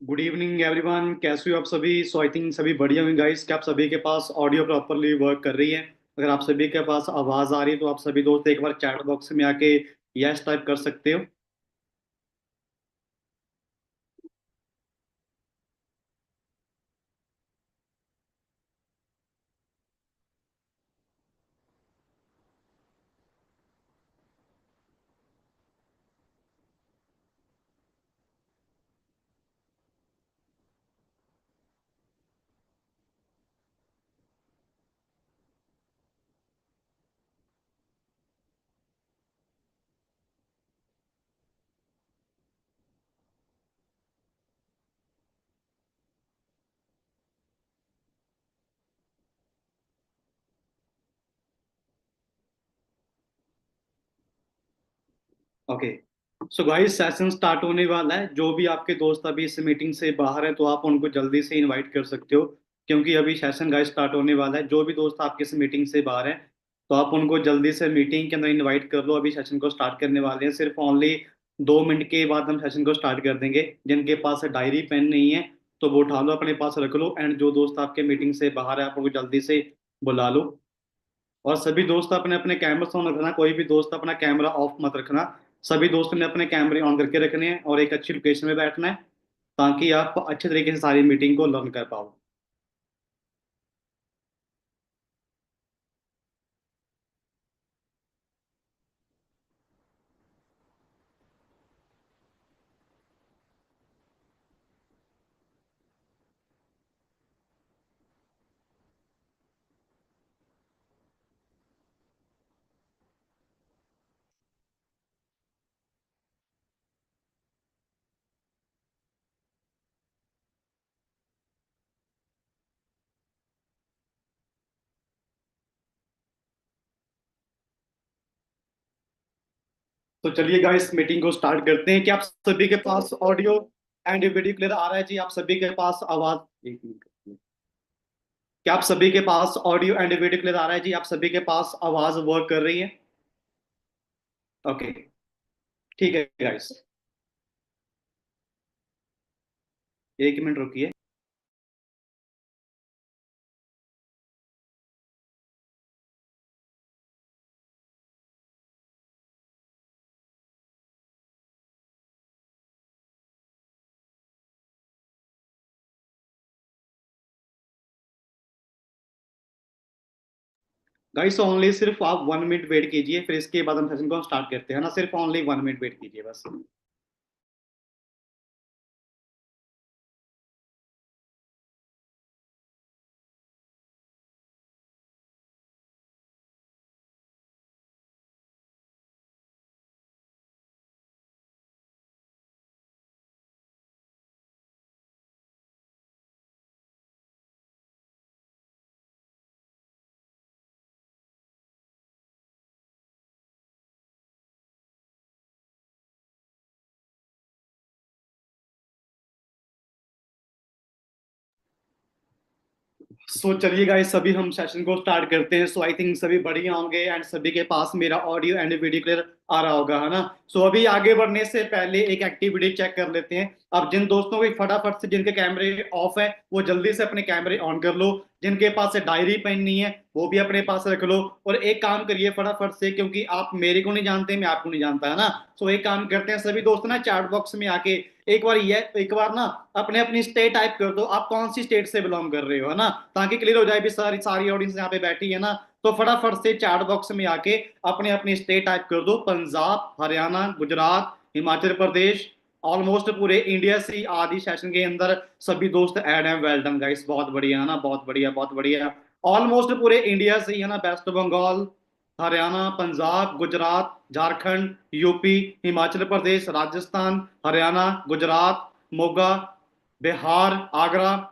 Good evening everyone, कैसे हो आप सभी? सो आई थिंक सभी बढ़िया होंगे गाइस। क्या आप सभी के पास ऑडियो प्रॉपरली वर्क कर रही है? अगर आप सभी के पास आवाज आ रही है तो आप सभी दोस्त एक बार चैट बॉक्स में आके यस टाइप कर सकते हो। Okay. So guys, session start होने वाला है। जो भी आपके दोस्त अभी इस मीटिंग से बाहर हैं तो आप उनको जल्दी से इनवाइट कर सकते हो, क्योंकि अभी सेशन गाइस स्टार्ट होने वाला है। जो भी दोस्त आपके इस मीटिंग से बाहर हैं तो आप उनको जल्दी से मीटिंग के अंदर इनवाइट कर लो। अभी सेशन को स्टार्ट करने वाले हैं, सिर्फ ओनली 2 मिनट के बाद हम सेशन को स्टार्ट कर देंगे। जिनके पास डायरी पेन नहीं है तो वो उठा लो, अपने पास रख लो, एंड जो दोस्त आपके मीटिंग से बाहर है आप उनको जल्दी से बुला लो। और सभी दोस्त अपने अपने कैमरा ऑन रखना, कोई भी दोस्त अपना कैमरा ऑफ मत रखना। सभी दोस्तों ने अपने कैमरे ऑन करके रखने हैं और एक अच्छी लोकेशन में बैठना है, ताकि आप अच्छे तरीके से सारी मीटिंग को लर्न कर पाओ। तो चलिए गाइस, मीटिंग को स्टार्ट करते हैं। क्या आप सभी के पास ऑडियो एंड वीडियो क्लियर आ रहा है जी? आप सभी के पास आवाज, एक मिनट। क्या आप सभी के पास ऑडियो एंड वीडियो क्लियर आ रहा है जी? आप सभी के पास आवाज वर्क कर रही है? ओके, ठीक है गाइस, एक मिनट रुकिए। गाइस ओनली सिर्फ आप 1 मिनट वेट कीजिए, फिर इसके बाद हम सेशन को स्टार्ट करते हैं ना। सिर्फ ओनली 1 मिनट वेट कीजिए बस। सो चलिए गाइस, सभी हम सेशन को स्टार्ट करते हैं। सो आई थिंक सभी बढ़िया होंगे एंड सभी के पास मेरा ऑडियो एंड वीडियो क्लियर आ रहा होगा, है ना? सो अभी आगे बढ़ने से पहले एक एक्टिविटी चेक कर लेते हैं। अब जिन दोस्तों को फटाफट से, जिनके कैमरे ऑफ है, वो जल्दी से अपने कैमरे ऑन कर लो। जिनके पास डायरी पेन नहीं है वो भी अपने पास रख लो। और एक काम करिए फटाफट से, क्योंकि आप मेरे को नहीं जानते, मैं आपको नहीं जानता, है ना? सो एक काम करते हैं, सभी दोस्त ना चैट बॉक्स में आके एक बार ना अपने अपनी स्टेट टाइप कर दो। आप कौन सी स्टेट से बिलोंग कर रहे हो, है ना? ताकि क्लियर हो जाए भी, सारी सारी ऑडियंस यहाँ पे बैठी है ना। तो फटाफट से चैट बॉक्स में आके अपने अपनी स्टेट टाइप कर दो। पंजाब, हरियाणा, गुजरात, हिमाचल प्रदेश। ऑलमोस्ट पूरे इंडिया से आदि सेशन के अंदर सभी दोस्त ऐड हैं। वेल डन गाइस, बहुत बढ़िया, है ना? बहुत बढ़िया, बहुत बढ़िया। ऑलमोस्ट पूरे इंडिया से ही, है ना? Waste Bengal, Haryana, Punjab, Gujarat, Jharkhand, UP, Himachal Pradesh, Rajasthan, Haryana, Gujarat, Moga, Bihar, Agra.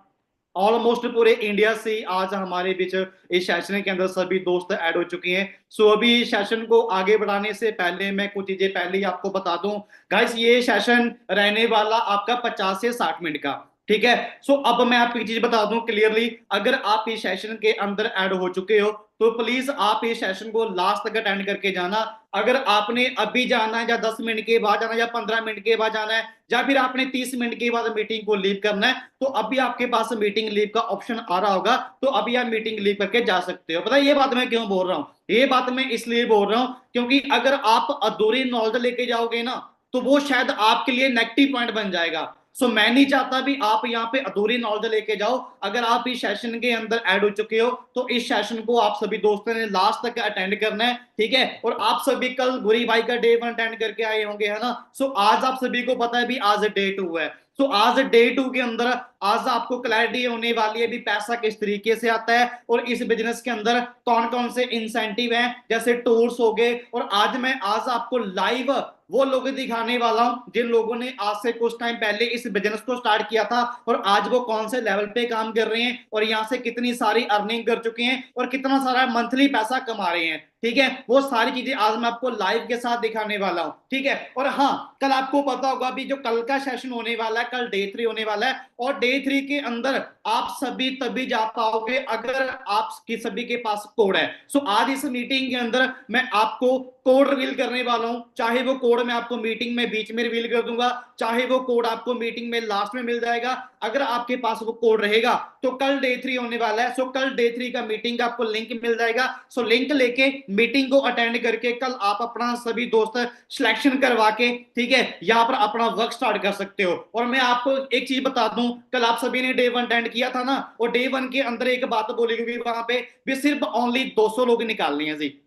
Almost पूरे इंडिया से आज हमारे बीच इस सेशन के अंदर सभी दोस्त ऐड हो चुके हैं। सो अभी सेशन को आगे बढ़ाने से पहले मैं कुछ चीजें पहले ही आपको बता दूं। गाइस, ये सेशन रहने वाला आपका 50 से 60 मिनट का। ठीक है। सो अब मैं आपको एक चीज बता दूं क्लियरली, अगर आप इस सेशन के अंदर ऐड हो चुके हो तो प्लीज आप इस सेशन को लास्ट तक अटेंड करके जाना। अगर आपने अभी जाना है या 10 मिनट के बाद जाना है या 15 मिनट के बाद जाना है या फिर आपने 30 मिनट के बाद मीटिंग को लीव करना है, तो अभी आपके पास मीटिंग लीव का ऑप्शन आ रहा होगा, तो अभी आप मीटिंग लीव करके जा सकते हो। पता है ये बात मैं क्यों बोल रहा हूँ? ये बात मैं इसलिए बोल रहा हूँ क्योंकि अगर आप अधूरी नॉलेज लेके जाओगे ना तो वो शायद आपके लिए नेगेटिव पॉइंट बन जाएगा। सो मैं नहीं चाहता भी आप यहाँ पे अधूरी नॉलेज लेके जाओ। अगर आप इस सेशन के अंदर ऐड हो चुके हो तो इस सेशन को आप सभी दोस्तों ने लास्ट तक अटेंड करना है, ठीक है। और आप सभी कल गुरी भाई का डे 1 अटेंड करके आए होंगे, है ना। सो आज आप सभी को पता है भी आज डे 2 है। सो आज डे 2 के अंदर आज आपको क्लैरिटी होने वाली है भी पैसा किस तरीके से आता है और इस बिजनेस के अंदर कौन कौन से इंसेंटिव हैं, जैसे टूर्स हो गए। और आज आपको लाइव वो लोग दिखाने वाला हूं जिन लोगों ने आज से कुछ टाइम पहले इस बिजनेस को स्टार्ट किया था और आज वो कौन से लेवल पे काम कर रहे हैं और यहां से कितनी सारी अर्निंग कर चुके हैं और कितना सारा मंथली पैसा कमा रहे हैं, ठीक है। वो सारी चीजें आज मैं आपको लाइव के साथ दिखाने वाला हूं, ठीक है। और हाँ, कल आपको पता होगा अभी जो कल का सेशन होने वाला है, कल डे 3 होने वाला है और डे 3 के अंदर आप सभी तभी जा पाओगे अगर आपकी सभी के पास कोड है। सो आज इस मीटिंग के अंदर मैं आपको कोड रिवील करने वाला हूं, चाहे वो कोड मैं आपको मीटिंग में बीच में रिवील कर दूंगा, चाहे वो कोड आपको मीटिंग में लास्ट में मिल जाएगा। अगर आपके पास वो कोड रहेगा तो कल डे 3 होने वाला है। सो कल डे 3 का मीटिंग का आपको लिंक मिल जाएगा। सो लिंक लेके मीटिंग को अटेंड करके कल आप अपना सभी दोस्त सिलेक्शन करवा के, ठीक है, यहाँ पर अपना वर्क स्टार्ट कर सकते हो। और मैं आपको एक चीज बता दूं, कल आप सभी ने डे 1 अटेंड किया था ना, और डे 1 के अंदर एक बात बोली गई वहां पे भी सिर्फ ओनली 200 लोग निकालने हैं जी।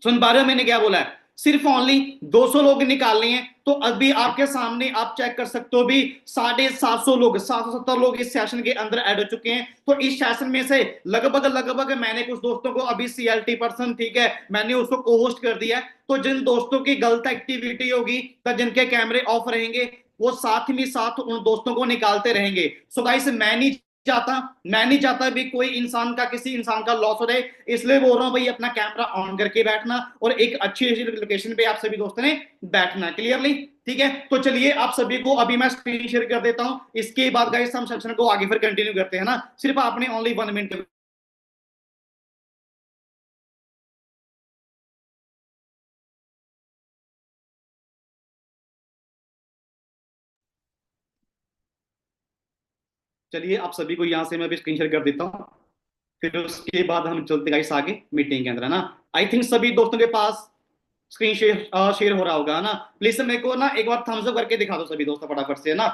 सुन पा रहे हो मैंने क्या बोला है? सिर्फ ओनली 200 लोग निकालने हैं। तो अभी आपके सामने आप चेक कर सकते हो भी 750 लोग, 770 लोग इस सेशन के अंदर ऐड हो चुके हैं। तो इस सेशन में से लगभग लगभग मैंने कुछ दोस्तों को अभी CLT पर्सन, ठीक है, मैंने उसको को होस्ट कर दिया है। तो जिन दोस्तों की गलत एक्टिविटी होगी तो जिनके कैमरे ऑफ रहेंगे वो साथ में साथ उन दोस्तों को निकालते रहेंगे। सो गाइस चाहता मैं नहीं चाहता भी कोई इंसान का, किसी इंसान का लॉस हो रहे, इसलिए बोल रहा हूं भाई अपना कैमरा ऑन करके बैठना और एक अच्छी लोकेशन पे आप सभी दोस्तों ने बैठना क्लियरली, ठीक है। तो चलिए आप सभी को अभी मैं स्क्रीन शेयर कर देता हूं, इसके बाद गाइस हम सेशन को आगे फिर कंटिन्यू करते हैं ना। सिर्फ आपने ओनली 1 मिनट। चलिए आप सभी को यहां से मैं भी स्क्रीन शेयर कर देता हूं, फिर उसके बाद हम चलते गाइस आगे मीटिंग के अंदर, है ना। आई थिंक सभी दोस्तों के पास स्क्रीन शेयर शेयर हो रहा होगा, है ना। प्लीज मेरे को ना एक बार थम्स अप करके दिखा दो सभी दोस्तों फटाफट से, है ना।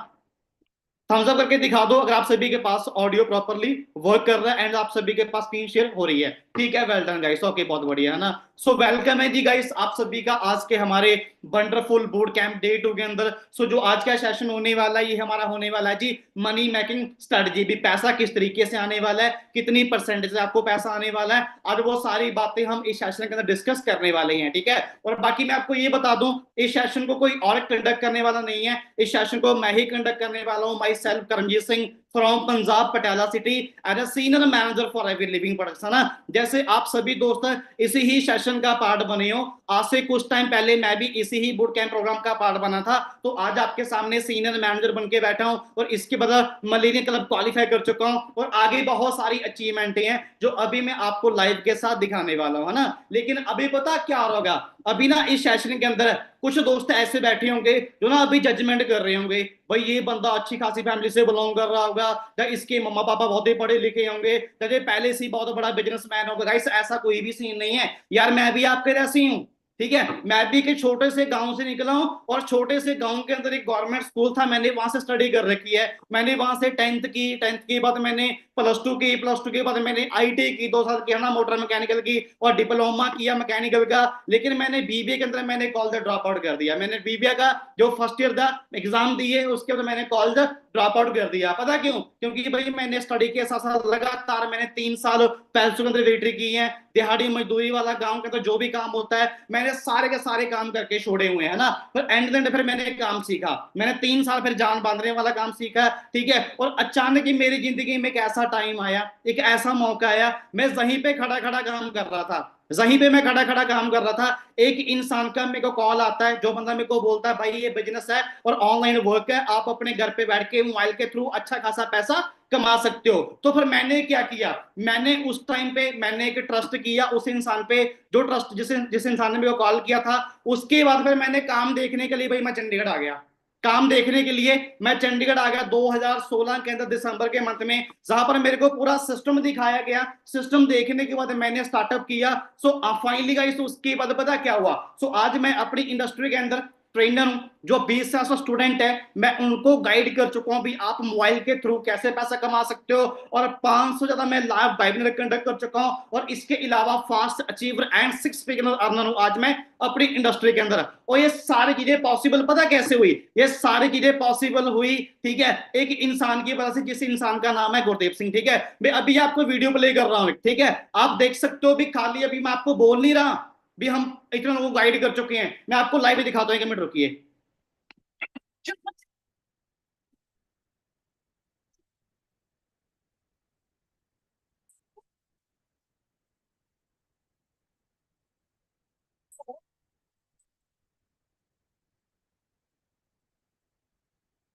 थम्स अप करके दिखा दो अगर आप सभी के पास ऑडियो प्रॉपरली वर्क कर रहा है एंड आप सभी के पास स्क्रीन शेयर हो रही है, ठीक है। वेल डन गाइस, ओके, बहुत बढ़िया, है ना। सो वेलकम है जी गाइस आप सभी का आज के हमारे वंडरफुल बूट कैंप डे 2 के अंदर। सो जो आज का सेशन होने वाला है ये हमारा होने वाला है जी मनी मेकिंग स्ट्रेटजी, भी पैसा किस तरीके से आने वाला है, कितनी परसेंटेज आपको पैसा आने वाला है, आज वो सारी बातें हम इस सेशन के अंदर डिस्कस करने वाले हैं, ठीक है। और बाकी मैं आपको ये बता दूं इस सेशन को कोई और कंडक्ट करने वाला नहीं है, इस सेशन को मैं ही कंडक्ट करने वाला हूं, myself Karamjeet Singh from Punjab Patiala city as a senior manager for every living products, है ना। जैसे आप सभी दोस्त इसी ही सेशन का पार्ट बने हो, आज से कुछ टाइम पहले मैं भी इसी ही बूट कैंप प्रोग्राम का पार्ट बना था, तो आज आपके सामने सीनियर मैनेजर बन के बैठा हूं और इसके बाद मलेरिया क्लब क्वालिफाई कर चुका हूं और आगे बहुत सारी अचीवमेंट हैं जो अभी मैं आपको लाइव के साथ दिखाने वाला हूं, है ना। लेकिन अभी पता क्या होगा, अभी ना इस सेशन के अंदर कुछ दोस्त ऐसे बैठे होंगे जो ना अभी जजमेंट कर रहे होंगे, भाई ये बंदा अच्छी खासी फैमिली से बिलोंग कर रहा होगा या इसके मम्मा पापा बहुत ही पढ़े लिखे होंगे या ये पहले से ही बहुत बड़ा बिजनेसमैन होगा। गाइस ऐसा कोई भी सीन नहीं है यार, मैं भी आपके जैसे ही हूँ, ठीक है। मैं भी के छोटे से गांव से निकला हूं और छोटे से गांव के अंदर एक गवर्नमेंट स्कूल था, मैंने वहां से स्टडी कर रखी है। मैंने वहां से 10th की, 10th के बाद मैंने +2 की, +2 के बाद मैंने IT की 2 साल की, है ना, मोटर मैकेनिकल की, और डिप्लोमा किया मैकेनिकल का। लेकिन मैंने BBA के अंदर मैंने कॉलेज ड्रॉप आउट कर दिया। मैंने BBA का जो फर्स्ट ईयर था एग्जाम दिए उसके बाद मैंने कॉलेज ड्रॉप आउट कर दिया। पता क्यों? क्योंकि भाई मैंने स्टडी के साथ साथ लगातार मैंने 3 साल पैसों के अंदर वेटरी की है, दिहाड़ी मजदूरी वाला गांव का तो जो भी काम होता है मैंने सारे के सारे काम करके छोड़े हुए हैं ना। फिर एंड फिर मैंने एक काम सीखा, मैंने 3 साल फिर जान बांधने वाला काम सीखा, ठीक है। और अचानक ही मेरी जिंदगी में एक ऐसा टाइम आया, एक ऐसा मौका आया, मैं वहीं पे खड़ा खड़ा काम कर रहा था, वहीं पे मैं खड़ा खड़ा काम कर रहा था, एक इंसान का मेरे को कॉल आता है, जो बंदा मेरे को बोलता है भाई ये बिजनेस है और ऑनलाइन वर्क है, आप अपने घर पे बैठ के मोबाइल के थ्रू अच्छा खासा पैसा कमा सकते हो। तो फिर मैंने क्या किया, मैंने उस टाइम पे मैंने एक ट्रस्ट किया उस इंसान पे, जो ट्रस्ट जिस इंसान ने मेरे को कॉल किया था। उसके बाद फिर मैंने काम देखने के लिए भाई मैं चंडीगढ़ आ गया। काम देखने के लिए मैं चंडीगढ़ आ गया 2016 के अंदर दिसंबर के मंथ में, जहां पर मेरे को पूरा सिस्टम दिखाया गया। सिस्टम देखने के बाद मैंने स्टार्टअप किया। सो फाइनली गाइस उसके बाद पता क्या हुआ, सो आज मैं अपनी इंडस्ट्री के अंदर ट्रेनर हूं। जो 20 से स्टूडेंट है मैं उनको गाइड कर चुका हूं भी आप मोबाइल के थ्रू कैसे पैसा कमा सकते हो, और 500 ज्यादा मैं लाइव वेबिनार कंडक्ट कर चुका हूं। और इसके अलावा fast achiever and 6 figure earner हूं आज मैं अपनी इंडस्ट्री के अंदर। और ये सारी चीजें पॉसिबल पता कैसे हुई, ये सारी चीजें पॉसिबल हुई ठीक है एक इंसान की वजह से, जिस इंसान का नाम है गुरदेव सिंह। ठीक है, मैं अभी आपको वीडियो प्ले कर रहा हूं, ठीक है आप देख सकते हो भी, खाली अभी मैं आपको बोल नहीं रहा भी हम इतने लोगों को गाइड कर चुके हैं। मैं आपको लाइव दिखाता हूं, 1 मिनट रुकिए।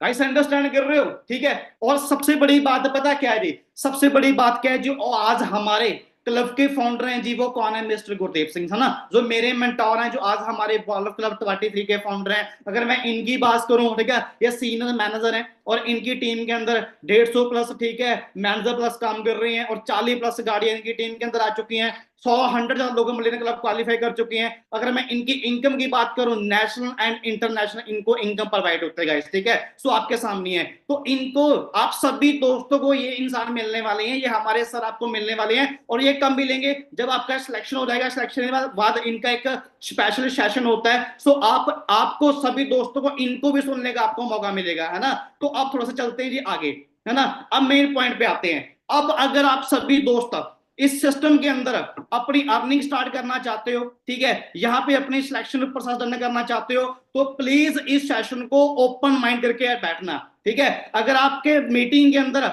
गाइस अंडरस्टैंड कर रहे हो, ठीक है। और सबसे बड़ी बात पता क्या है जी, सबसे बड़ी बात क्या है जो आज हमारे क्लब के फाउंडर हैं जी, वो कौन है, मिस्टर गुरदेव सिंह है ना, जो मेरे मेंटोर हैं, जो आज हमारे बॉल क्लब 23 के फाउंडर हैं। अगर मैं इनकी बात करूं, ठीक है, ये सीनियर मैनेजर हैं और इनकी टीम के अंदर 150 प्लस ठीक है मैनेजर प्लस काम कर रही हैं, और 40 प्लस गाड़ियां इनकी टीम के अंदर आ चुकी हैं। 100 लोगों मिलियन क्लब क्वालिफाई कर चुके हैं। अगर मैं इनकी इनकम की बात करूं, नेशनल एंड इंटरनेशनल इनको इनकम प्रोवाइड होते हैं गाइस, ठीक है। सो आपके सामने है, तो इनको आप सभी दोस्तों को ये इंसान मिलने वाले हैं, ये हमारे सर आपको मिलने वाले हैं। और ये कब मिलेंगे, जब आपका सिलेक्शन हो जाएगा, सिलेक्शन के बाद इनका एक स्पेशल सेशन होता है। सो आपको सभी दोस्तों को इनको भी सुनने का आपको मौका मिलेगा, है ना। तो आप थोड़ा सा चलते हैं जी आगे, है ना। अब मेन पॉइंट पे आते हैं। अब अगर आप सभी दोस्त इस सिस्टम के अंदर अपनी अर्निंग स्टार्ट करना चाहते हो, ठीक है, यहाँ पे अपनी सिलेक्शन प्रोसेस डन करना चाहते हो, तो प्लीज इस सेशन को ओपन माइंड करके बैठना, ठीक है। अगर आपके मीटिंग के अंदर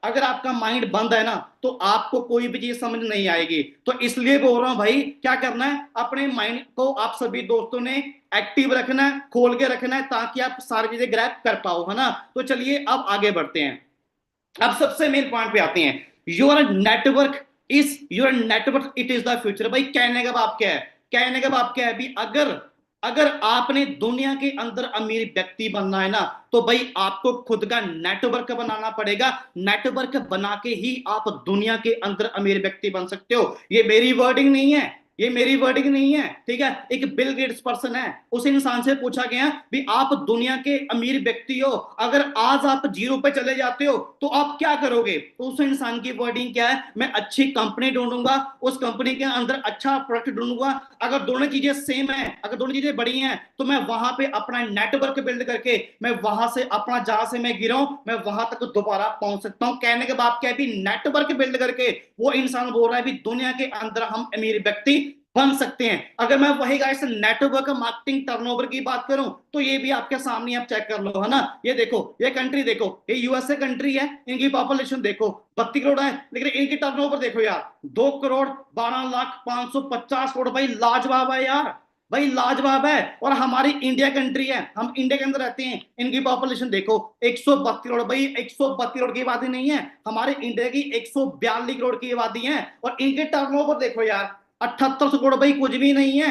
अगर आपका माइंड बंद है ना, तो आपको कोई भी चीज समझ नहीं आएगी। तो इसलिए बोल रहा हूं भाई, क्या करना है, अपने माइंड को आप सभी दोस्तों ने एक्टिव रखना है, खोल के रखना है, ताकि आप सारी चीजें ग्रैब कर पाओ, है ना। तो चलिए अब आगे बढ़ते हैं। अब सबसे मेन पॉइंट पे आते हैं। Your network your network it is the future. भाई कहने का भाव क्या है, कहने का भाव क्या है भी, अगर अगर आपने दुनिया के अंदर अमीर व्यक्ति बनना है ना, तो भाई आपको खुद का नेटवर्क बनाना पड़ेगा। नेटवर्क बना के ही आप दुनिया के अंदर अमीर व्यक्ति बन सकते हो। ये मेरी वर्डिंग नहीं है, ये मेरी वर्डिंग नहीं है, ठीक है। एक बिल गेट्स पर्सन है, उस इंसान से पूछा गया भी आप दुनिया के अमीर व्यक्ति हो, अगर आज आप जीरो पे चले जाते हो तो आप क्या करोगे। तो उस इंसान की वर्डिंग क्या है, मैं अच्छी कंपनी ढूंढूंगा, उस कंपनी के अंदर अच्छा प्रोडक्ट ढूंढूंगा। अगर दोनों चीजें सेम है, अगर दोनों चीजें बड़ी हैं, तो मैं वहां पे अपना नेटवर्क बिल्ड करके मैं वहां से अपना, जहां से मैं गिरा हूं, मैं वहां तक दोबारा पहुंच सकता हूं। कहने के बाद क्या है भी, नेटवर्क बिल्ड करके वो इंसान बोल रहा है भी दुनिया के अंदर हम अमीर व्यक्ति बन सकते हैं। अगर मैं वही गाइस नेटवर्क मार्केटिंग टर्नओवर की बात करूं, तो ये भी आपके सामने आप चेक कर लो, है ना। ये देखो, ये कंट्री देखो, ये यूएसए कंट्री है, इनकी पॉपुलेशन देखो 32 करोड़ है, लेकिन इनकी टर्नओवर देखो यार 2 करोड़ 12 लाख 550 करोड़। भाई लाजवाब है यार, भाई लाजवाब है। और हमारी इंडिया कंट्री है, हम इंडिया के अंदर रहते हैं, इनकी पॉपुलेशन देखो 132 करोड़। भाई 132 करोड़ की आबादी नहीं है, हमारे इंडिया की 142 करोड़ की आबादी है। और इनके टर्नओवर देखो यार 78 करोड़। भाई कुछ भी नहीं है,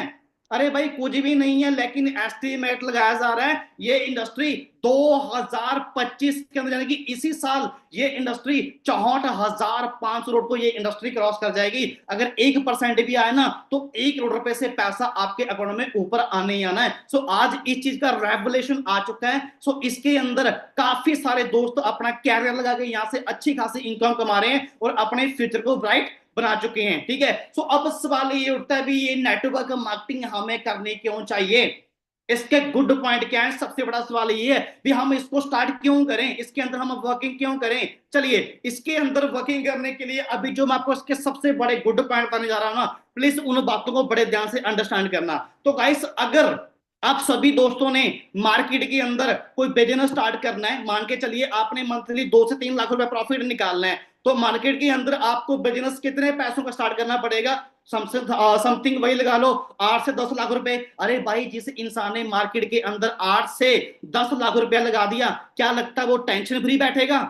अरे भाई कुछ भी नहीं है, लेकिन एस्टिमेट लगाया जा रहा है ये इंडस्ट्री 2025 के अंदर, यानी कि इसी साल ये इंडस्ट्री 64,500 करोड़ को ये इंडस्ट्री क्रॉस कर जाएगी। अगर 1% भी आए ना, तो 1 करोड़ रुपए से पैसा आपके अकाउंट में ऊपर आने ही आना है। सो आज इस चीज का रेवोल्यूशन आ चुका है। सो इसके अंदर काफी सारे दोस्त अपना कैरियर लगा के यहाँ से अच्छी खासी इनकम कमा रहे हैं और अपने फ्यूचर को ब्राइट बना चुके हैं, ठीक है। सो अब सवाल ये उठता है भी, ये नेटवर्क मार्केटिंग हमें करनी क्यों चाहिए, इसके गुड पॉइंट क्या है। सबसे बड़ा सवाल ये है भी, हम इसको स्टार्ट क्यों करें, इसके अंदर हम वर्किंग क्यों करें। चलिए इसके अंदर वर्किंग करने के लिए अभी जो मैं आपको इसके सबसे बड़े गुड पॉइंट बताने जा रहा हूं ना, प्लीज उन बातों को बड़े ध्यान से अंडरस्टैंड करना। तो गाइस, अगर आप सभी दोस्तों ने मार्केट के अंदर कोई बिजनेस स्टार्ट करना है, मान के चलिए आपने मंथली 2 से 3 लाख रुपए प्रॉफिट निकालना है, तो मार्केट के अंदर आपको बिजनेस कितने पैसों का स्टार्ट करना पड़ेगा? समथिंग वही लगा लो 8 से 10 लाख रुपए। अरे भाई, जिस इंसान ने मार्केट के अंदर 8 से 10 लाख रुपया लगा दिया, क्या लगता है वो टेंशन फ्री बैठेगा?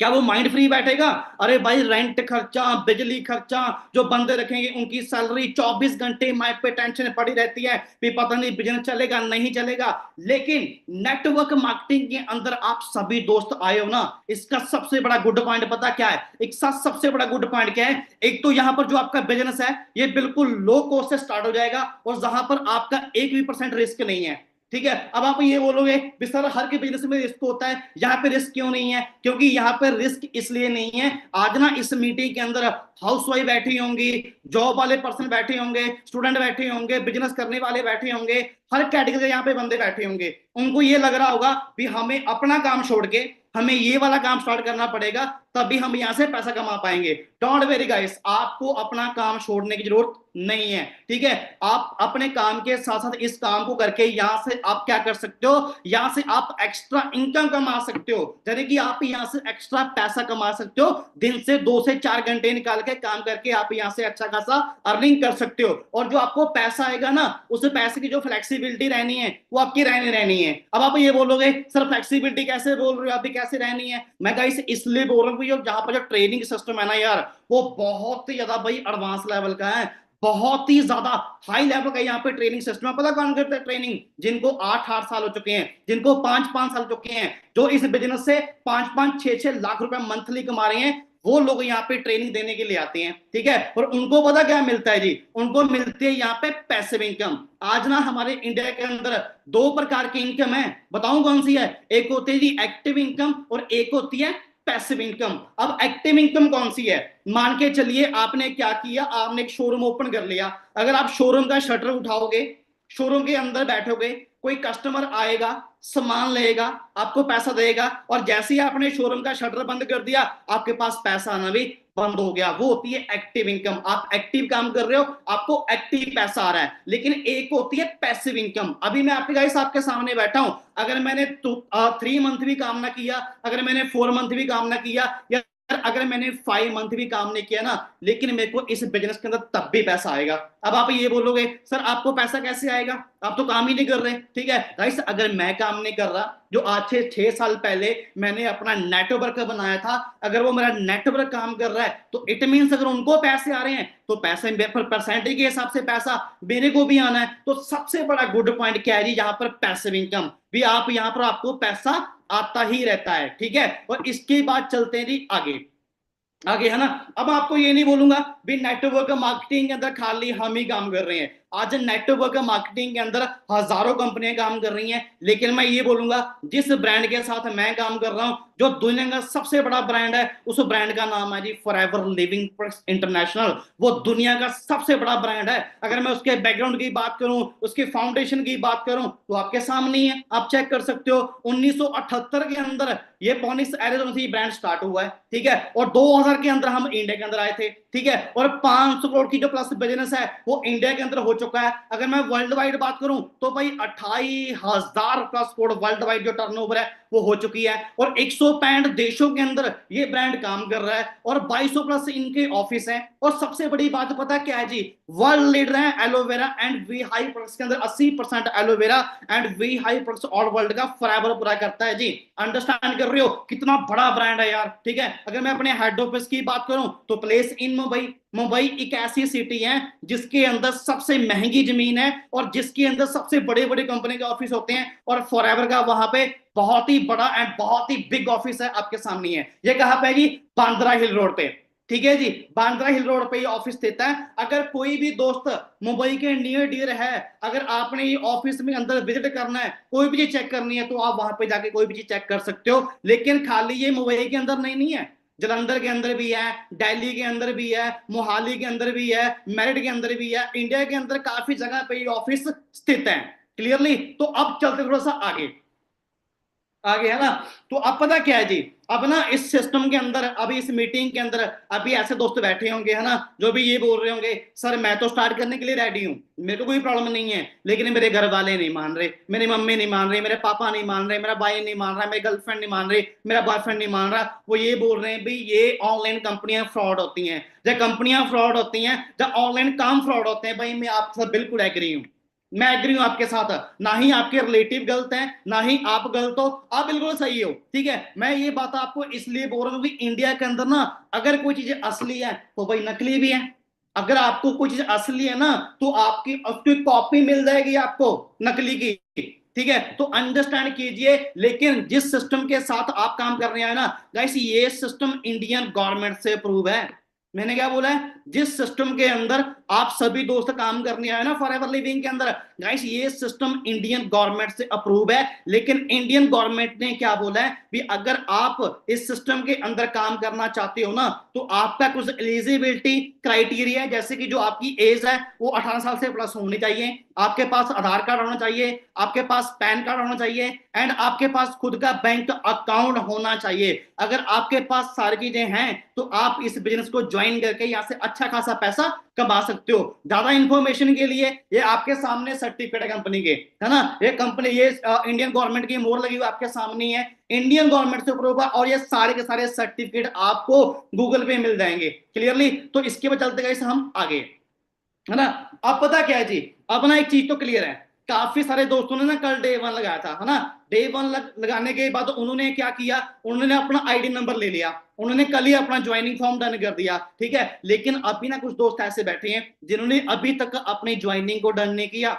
क्या वो माइंड फ्री बैठेगा? अरे भाई, रेंट खर्चा, बिजली खर्चा, जो बंदे रखेंगे उनकी सैलरी 24 घंटे माइंड पे टेंशन पड़ी रहती है भी पता नहीं बिजनेस चलेगा नहीं चलेगा। लेकिन नेटवर्क मार्केटिंग के अंदर आप सभी दोस्त आए हो ना, इसका सबसे बड़ा गुड पॉइंट पता क्या है? एक साथ सबसे बड़ा गुड पॉइंट क्या है? एक तो यहां पर जो आपका बिजनेस है ये बिल्कुल लो कॉस्ट से स्टार्ट हो जाएगा, और जहां पर आपका 1% रिस्क नहीं है। ठीक है, अब आप ये बोलोगे भी सर हर के बिजनेस में रिस्क होता है, यहाँ पे रिस्क क्यों नहीं है? क्योंकि यहाँ पे रिस्क इसलिए नहीं है, आज ना इस मीटिंग के अंदर हाउसवाइफ बैठी होंगी, जॉब वाले पर्सन बैठे होंगे, स्टूडेंट बैठे होंगे, बिजनेस करने वाले बैठे होंगे, हर कैटेगरी के यहाँ पे बंदे बैठे होंगे। उनको ये लग रहा होगा भी हमें अपना काम छोड़ के हमें ये वाला काम स्टार्ट करना पड़ेगा, तभी हम यहां से पैसा कमा पाएंगे। डोंट वेरी गाइस, आपको अपना काम छोड़ने की जरूरत नहीं है। ठीक है, आप अपने काम के साथ साथ इस काम को करके यहां से आप क्या कर सकते हो? यहां से आप एक्स्ट्रा इनकम कमा सकते हो, यानी कि आप यहां से एक्स्ट्रा पैसा कमा सकते हो। दिन से 2 से 4 घंटे निकाल के काम करके आप यहां से अच्छा खासा अर्निंग कर सकते हो, और जो आपको पैसा आएगा ना, उस पैसे की जो फ्लेक्सिबिलिटी रहनी है वो आपकी रहनी रहनी है। अब आप ये बोलोगे सर फ्लेक्सिबिलिटी कैसे बोल रहे हो, अभी कैसे रहनी है? मैं गाइस इसलिए बोल रहा हूँ जहां पर जो ट्रेनिंग सिस्टम है ना यार, वो बहुत ही ज्यादा भाई एडवांस लेवल का है, बहुत ही ज्यादा हाई लेवल का यहाँ पे ट्रेनिंग सिस्टम है। पता कौन करता है ट्रेनिंग? जिनको 8 8 साल हो चुके हैं, जिनको 5 5 साल हो चुके हैं, जो इस बिजनेस से 5 5 6 6 लाख रुपए मंथली कमा रहे हैं, वो लोग यहाँ पे ट्रेनिंग देने के लिए आते हैं। ठीक है, और उनको पता क्या मिलता है जी? उनको मिलती है यहाँ पे पैसिव इनकम। आज ना हमारे इंडिया के अंदर 2 प्रकार की इनकम है, बताऊं कौन सी है? एक होती है जी एक्टिव इनकम, और एक होती है पैसिव इनकम। अब एक्टिव इनकम कौन सी है? मान के चलिए आपने क्या किया, आपने एक शोरूम ओपन कर लिया। अगर आप शोरूम का शटर उठाओगे, शोरूम के अंदर बैठोगे, कोई कस्टमर आएगा, सामान लेगा, आपको पैसा देगा, और जैसे ही आपने शोरूम का शटर बंद कर दिया, आपके पास पैसा आना भी बंद हो गया। वो होती है एक्टिव इनकम। आप एक्टिव काम कर रहे हो, आपको एक्टिव पैसा आ रहा है। लेकिन एक होती है पैसिव इनकम। अभी मैं आपके गाइस आपके सामने बैठा हूं, अगर मैंने 3 मंथ भी काम ना किया, अगर मैंने 4 मंथ भी काम ना किया, या अगर मैंने 5 मंथ भी काम नहीं किया ना, लेकिन मेरे को इस बिजनेस के अंदर तब भी पैसा आएगा। अब आप ये बोलोगे सर आपको पैसा कैसे आएगा, आप तो काम ही नहीं कर रहे। ठीक है गाइस, अगर मैं काम नहीं कर रहा, जो आज से 6 साल पहले मैंने अपना नेटवर्क बनाया था, अगर वो मेरा नेटवर्क काम कर रहा है, तो इट मीन्स अगर उनको पैसे आ रहे हैं, तो पैसे परसेंटेज के हिसाब से पैसा मेरे को भी आना है। तो सबसे बड़ा गुड पॉइंट क्या है जी? यहाँ पर पैसिव इनकम भी, आप यहाँ पर आपको पैसा आता ही रहता है। ठीक है, और इसके बाद चलते हैं जी आगे आगे, है ना। अब आपको ये नहीं बोलूंगा भी नेटवर्क मार्केटिंग के अंदर खाली हम ही काम कर रहे हैं। आज नेटवर्क मार्केटिंग के अंदर हजारों कंपनियां काम कर रही हैं, लेकिन मैं ये बोलूंगा जिस ब्रांड के साथ मैं काम कर रहा हूं, जो दुनिया का सबसे बड़ा ब्रांड है, उस ब्रांड का नाम है जी फॉरएवर लिविंग प्रोडक्ट्स इंटरनेशनल। वो दुनिया का सबसे बड़ा ब्रांड है। अगर मैं उसके बैकग्राउंड की बात करूं, उसके फाउंडेशन की बात करूं, तो आपके सामने ही है, आप चेक कर सकते हो। 1978 के अंदर ये फोनिक्स एरिजोना से ब्रांड स्टार्ट हुआ है। ठीक है, और 2000 के अंदर हम इंडिया के अंदर आए थे। ठीक है, और 500 करोड़ की जो प्लस बिजनेस है वो इंडिया के अंदर हो चुका है। अगर मैं वर्ल्ड वाइड बात करूं, तो भाई 28,000 प्लस करोड़ वर्ल्ड वाइड जो टर्नओवर है वो हो चुकी है, और 165 देशों के अंदर ये ब्रांड काम कर रहा है, और 2200 प्लस इनके ऑफिस हैं। और सबसे बड़ी बात पता क्या है जी? वर्ल्ड लीडर है aloe vera and we high products के अंदर। 80% aloe vera and we high products all world का फॉरएवर पूरा करता है जी। अंडरस्टैंड कर रहे हो कितना बड़ा ब्रांड है यार? ठीक है, अगर मैं अपने हेड ऑफिस की बात करूं, तो प्लेस इन मुंबई। मुंबई एक ऐसी सिटी है जिसके अंदर सबसे महंगी जमीन है, और जिसके अंदर सबसे बड़े बड़े कंपनी के ऑफिस होते हैं, और फॉरएवर का वहां पे बहुत ही बड़ा एंड बहुत ही बिग ऑफिस है, आपके सामने है। ये कहां पे है जी? बांद्रा हिल रोड पे। ठीक है जी, बांद्रा हिल रोड पे ये ऑफिस स्थित है। अगर कोई भी दोस्त मुंबई के नियर डियर है, अगर आपने ये ऑफिस में अंदर विजिट करना है, कोई भी चीज चेक करनी है, तो आप वहां पे जाके कोई भी चीज चेक कर सकते हो। लेकिन खाली ये मुंबई के अंदर नहीं है, जलंधर के अंदर भी है, दिल्ली के अंदर भी है, मोहाली के अंदर भी है, मेरठ के अंदर भी है। इंडिया के अंदर काफी जगह पे ये ऑफिस स्थित है। क्लियरली, तो अब चलते थोड़ा सा आगे। आगे है ना। तो अब पता क्या है जी, अब ना इस सिस्टम के अंदर, अभी इस मीटिंग के अंदर अभी ऐसे दोस्त बैठे होंगे है ना, जो भी ये बोल रहे होंगे सर मैं तो स्टार्ट करने के लिए रेडी हूँ, मेरे को कोई प्रॉब्लम नहीं है, लेकिन मेरे घर वाले नहीं मान रहे, मेरी मम्मी नहीं मान रही, मेरे पापा नहीं मान रहे, मेरा भाई नहीं मान रहा, मेरी गर्लफ्रेंड नहीं मान रही, मेरा बॉयफ्रेंड नहीं मान रहा। वो ये बोल रहे हैं भाई ये ऑनलाइन कंपनियां फ्रॉड होती हैं, जब कंपनियां फ्रॉड होती हैं, जब ऑनलाइन काम फ्रॉड होते हैं, भाई मैं आपके साथ बिल्कुल एग्री हूँ, मैं एग्री हूं आपके साथ। ना ही आपके रिलेटिव गलत हैं, ना ही आप गलत हो, आप बिल्कुल सही हो। ठीक है, मैं ये बात आपको इसलिए बोल रहा हूँ कि इंडिया के अंदर ना अगर कोई चीज असली है तो भाई नकली भी है। अगर आपको कोई चीज असली है ना तो आपकी उसकी कॉपी मिल जाएगी आपको नकली की। ठीक है, तो अंडरस्टैंड कीजिए, लेकिन जिस सिस्टम के साथ आप काम कर रहे हैं ना गाइस, ये सिस्टम इंडियन गवर्नमेंट से अप्रूव है। मैंने क्या बोला है, जिस सिस्टम के अंदर आप सभी दोस्त काम करने आए ना फॉर एवर लिविंग के अंदर, गाइस ये सिस्टम इंडियन गवर्नमेंट से अप्रूव है। लेकिन इंडियन गवर्नमेंट ने क्या बोला है भी अगर आप इस सिस्टम के अंदर काम करना चाहते हो ना तो आपका कुछ एलिजिबिलिटी क्राइटेरिया है, जैसे कि जो आपकी एज है वो 18 साल से प्लस होनी चाहिए, आपके पास आधार कार्ड होना चाहिए, आपके पास पैन कार्ड होना चाहिए, एंड आपके पास खुद का बैंक अकाउंट होना चाहिए। अगर आपके पास सारी चीजें हैं तो आप इस बिजनेस को ज्वाइन करके यहाँ से अच्छा खासा पैसा कमा सकते हो। ज्यादा इंफॉर्मेशन के लिए ये आपके सामने सर्टिफिकेट है कंपनी के, है ना, ये कंपनी ये इंडियन गवर्नमेंट की मोहर लगी हुई आपके सामने है, इंडियन गवर्नमेंट से अप्रूव है, और ये सारे के सारे सर्टिफिकेट आपको गूगल पे मिल जाएंगे क्लियरली। तो इसके बाद चलते गए हम आगे, है ना। अब पता क्या है जी, अब ना एक चीज तो क्लियर है, काफी सारे दोस्तों ने ना कल डे वन लगाया था, है ना। डे वन लगाने के बाद उन्होंने क्या किया, उन्होंने अपना आईडी नंबर ले लिया, उन्होंने कल ही अपना ज्वाइनिंग फॉर्म डन कर दिया। ठीक है, लेकिन अभी ना कुछ दोस्त ऐसे बैठे हैं जिन्होंने अभी तक अपनी ज्वाइनिंग को डन नहीं किया,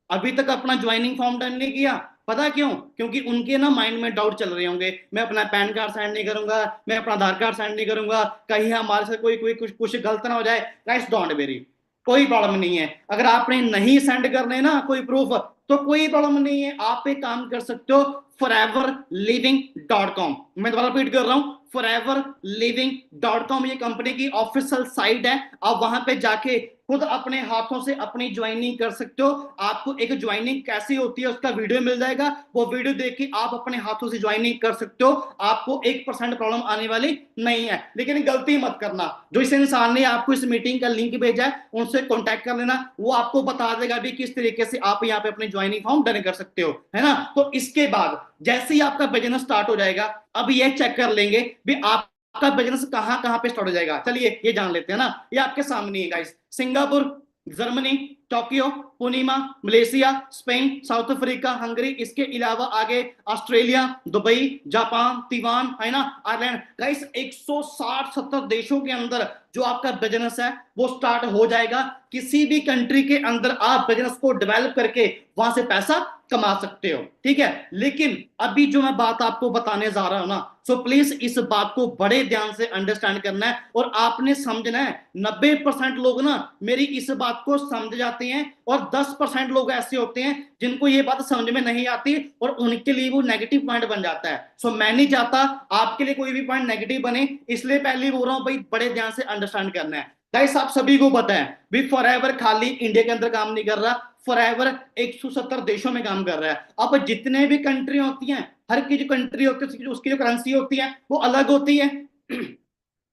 अभी तक अपना ज्वाइनिंग फॉर्म डन नहीं किया। पता क्यों, क्योंकि उनके ना माइंड में डाउट चल रहे होंगे, मैं अपना पैन कार्ड सेंड नहीं करूंगा, मैं अपना आधार कार्ड सेंड नहीं करूंगा, कहीं हमारे से कोई कोई कुछ कुछ गलत ना हो जाए। गाइस डोंट वेरी, कोई प्रॉब्लम नहीं है, अगर आपने नहीं सेंड करने ना कोई प्रूफ तो कोई प्रॉब्लम नहीं है, आप एक काम कर सकते हो foreverliving.com, मैं दोबारा रिपीट कर रहा हूं, foreverliving.com ये कंपनी की ऑफिशियल साइट है, आप वहां पे जाके खुद अपने हाथों से अपनी ज्वाइनिंग कर सकते हो। आपको एक ज्वाइनिंग कैसी होती है उसका वीडियो मिल जाएगा, वो वीडियो देख के आप अपने हाथों से ज्वाइनिंग कर सकते हो, आपको 1% प्रॉब्लम आने वाली नहीं है। लेकिन गलती मत करना, जो इस इंसान ने आपको इस मीटिंग का लिंक भेजा है उनसे कॉन्टैक्ट कर लेना, वो आपको बता देगा भी किस तरीके से आप यहाँ पे अपने ज्वाइनिंग फॉर्म डन कर सकते हो, है ना। तो इसके बाद जैसे ही आपका बिजनेस स्टार्ट हो जाएगा, अब ये चेक कर लेंगे भी आपका बिजनेस कहां कहां पे स्टार्ट हो जाएगा। चलिए ये जान लेते हैं ना, ये आपके सामने है गाइस, सिंगापुर, जर्मनी, टोक्यो, पुनीमा, Malaysia, Spain, South Africa, Hungary, इसके अलावा आगे ऑस्ट्रेलिया, दुबई, जापान, ताइवान, है ना, आयरलैंड। गाइस 160-70 देशों के अंदर जो आपका बिजनेस है वो स्टार्ट हो जाएगा। किसी भी कंट्री के अंदर आप बिजनेस को डेवलप करके वहां से पैसा कमा सकते हो। ठीक है, लेकिन अभी जो मैं बात आपको बताने जा रहा हूं ना, सो प्लीज इस बात को बड़े ध्यान से अंडरस्टैंड करना है और आपने समझना है। 90% लोग ना मेरी इस बात को समझ जाते हैं और 10% लोग ऐसे होते हैं जिनको ये बात समझ में नहीं आती और उनके लिए वो नेगेटिव पॉइंट बन जाता है। सो मैं नहीं चाहता आपके लिए कोई भी पॉइंट नेगेटिव बने, इसलिए पहले बोल रहा हूं भाई बड़े ध्यान से अंडरस्टैंड करना है। गाइस आप सभी को पता है भी फॉरएवर खाली इंडिया के अंदर काम नहीं कर रहा, फॉरएवर 170 देशों में काम कर रहा है। अब जितने भी कंट्री होती हैं, हर की जो कंट्री होती है उसकी जो करेंसी होती है वो अलग होती है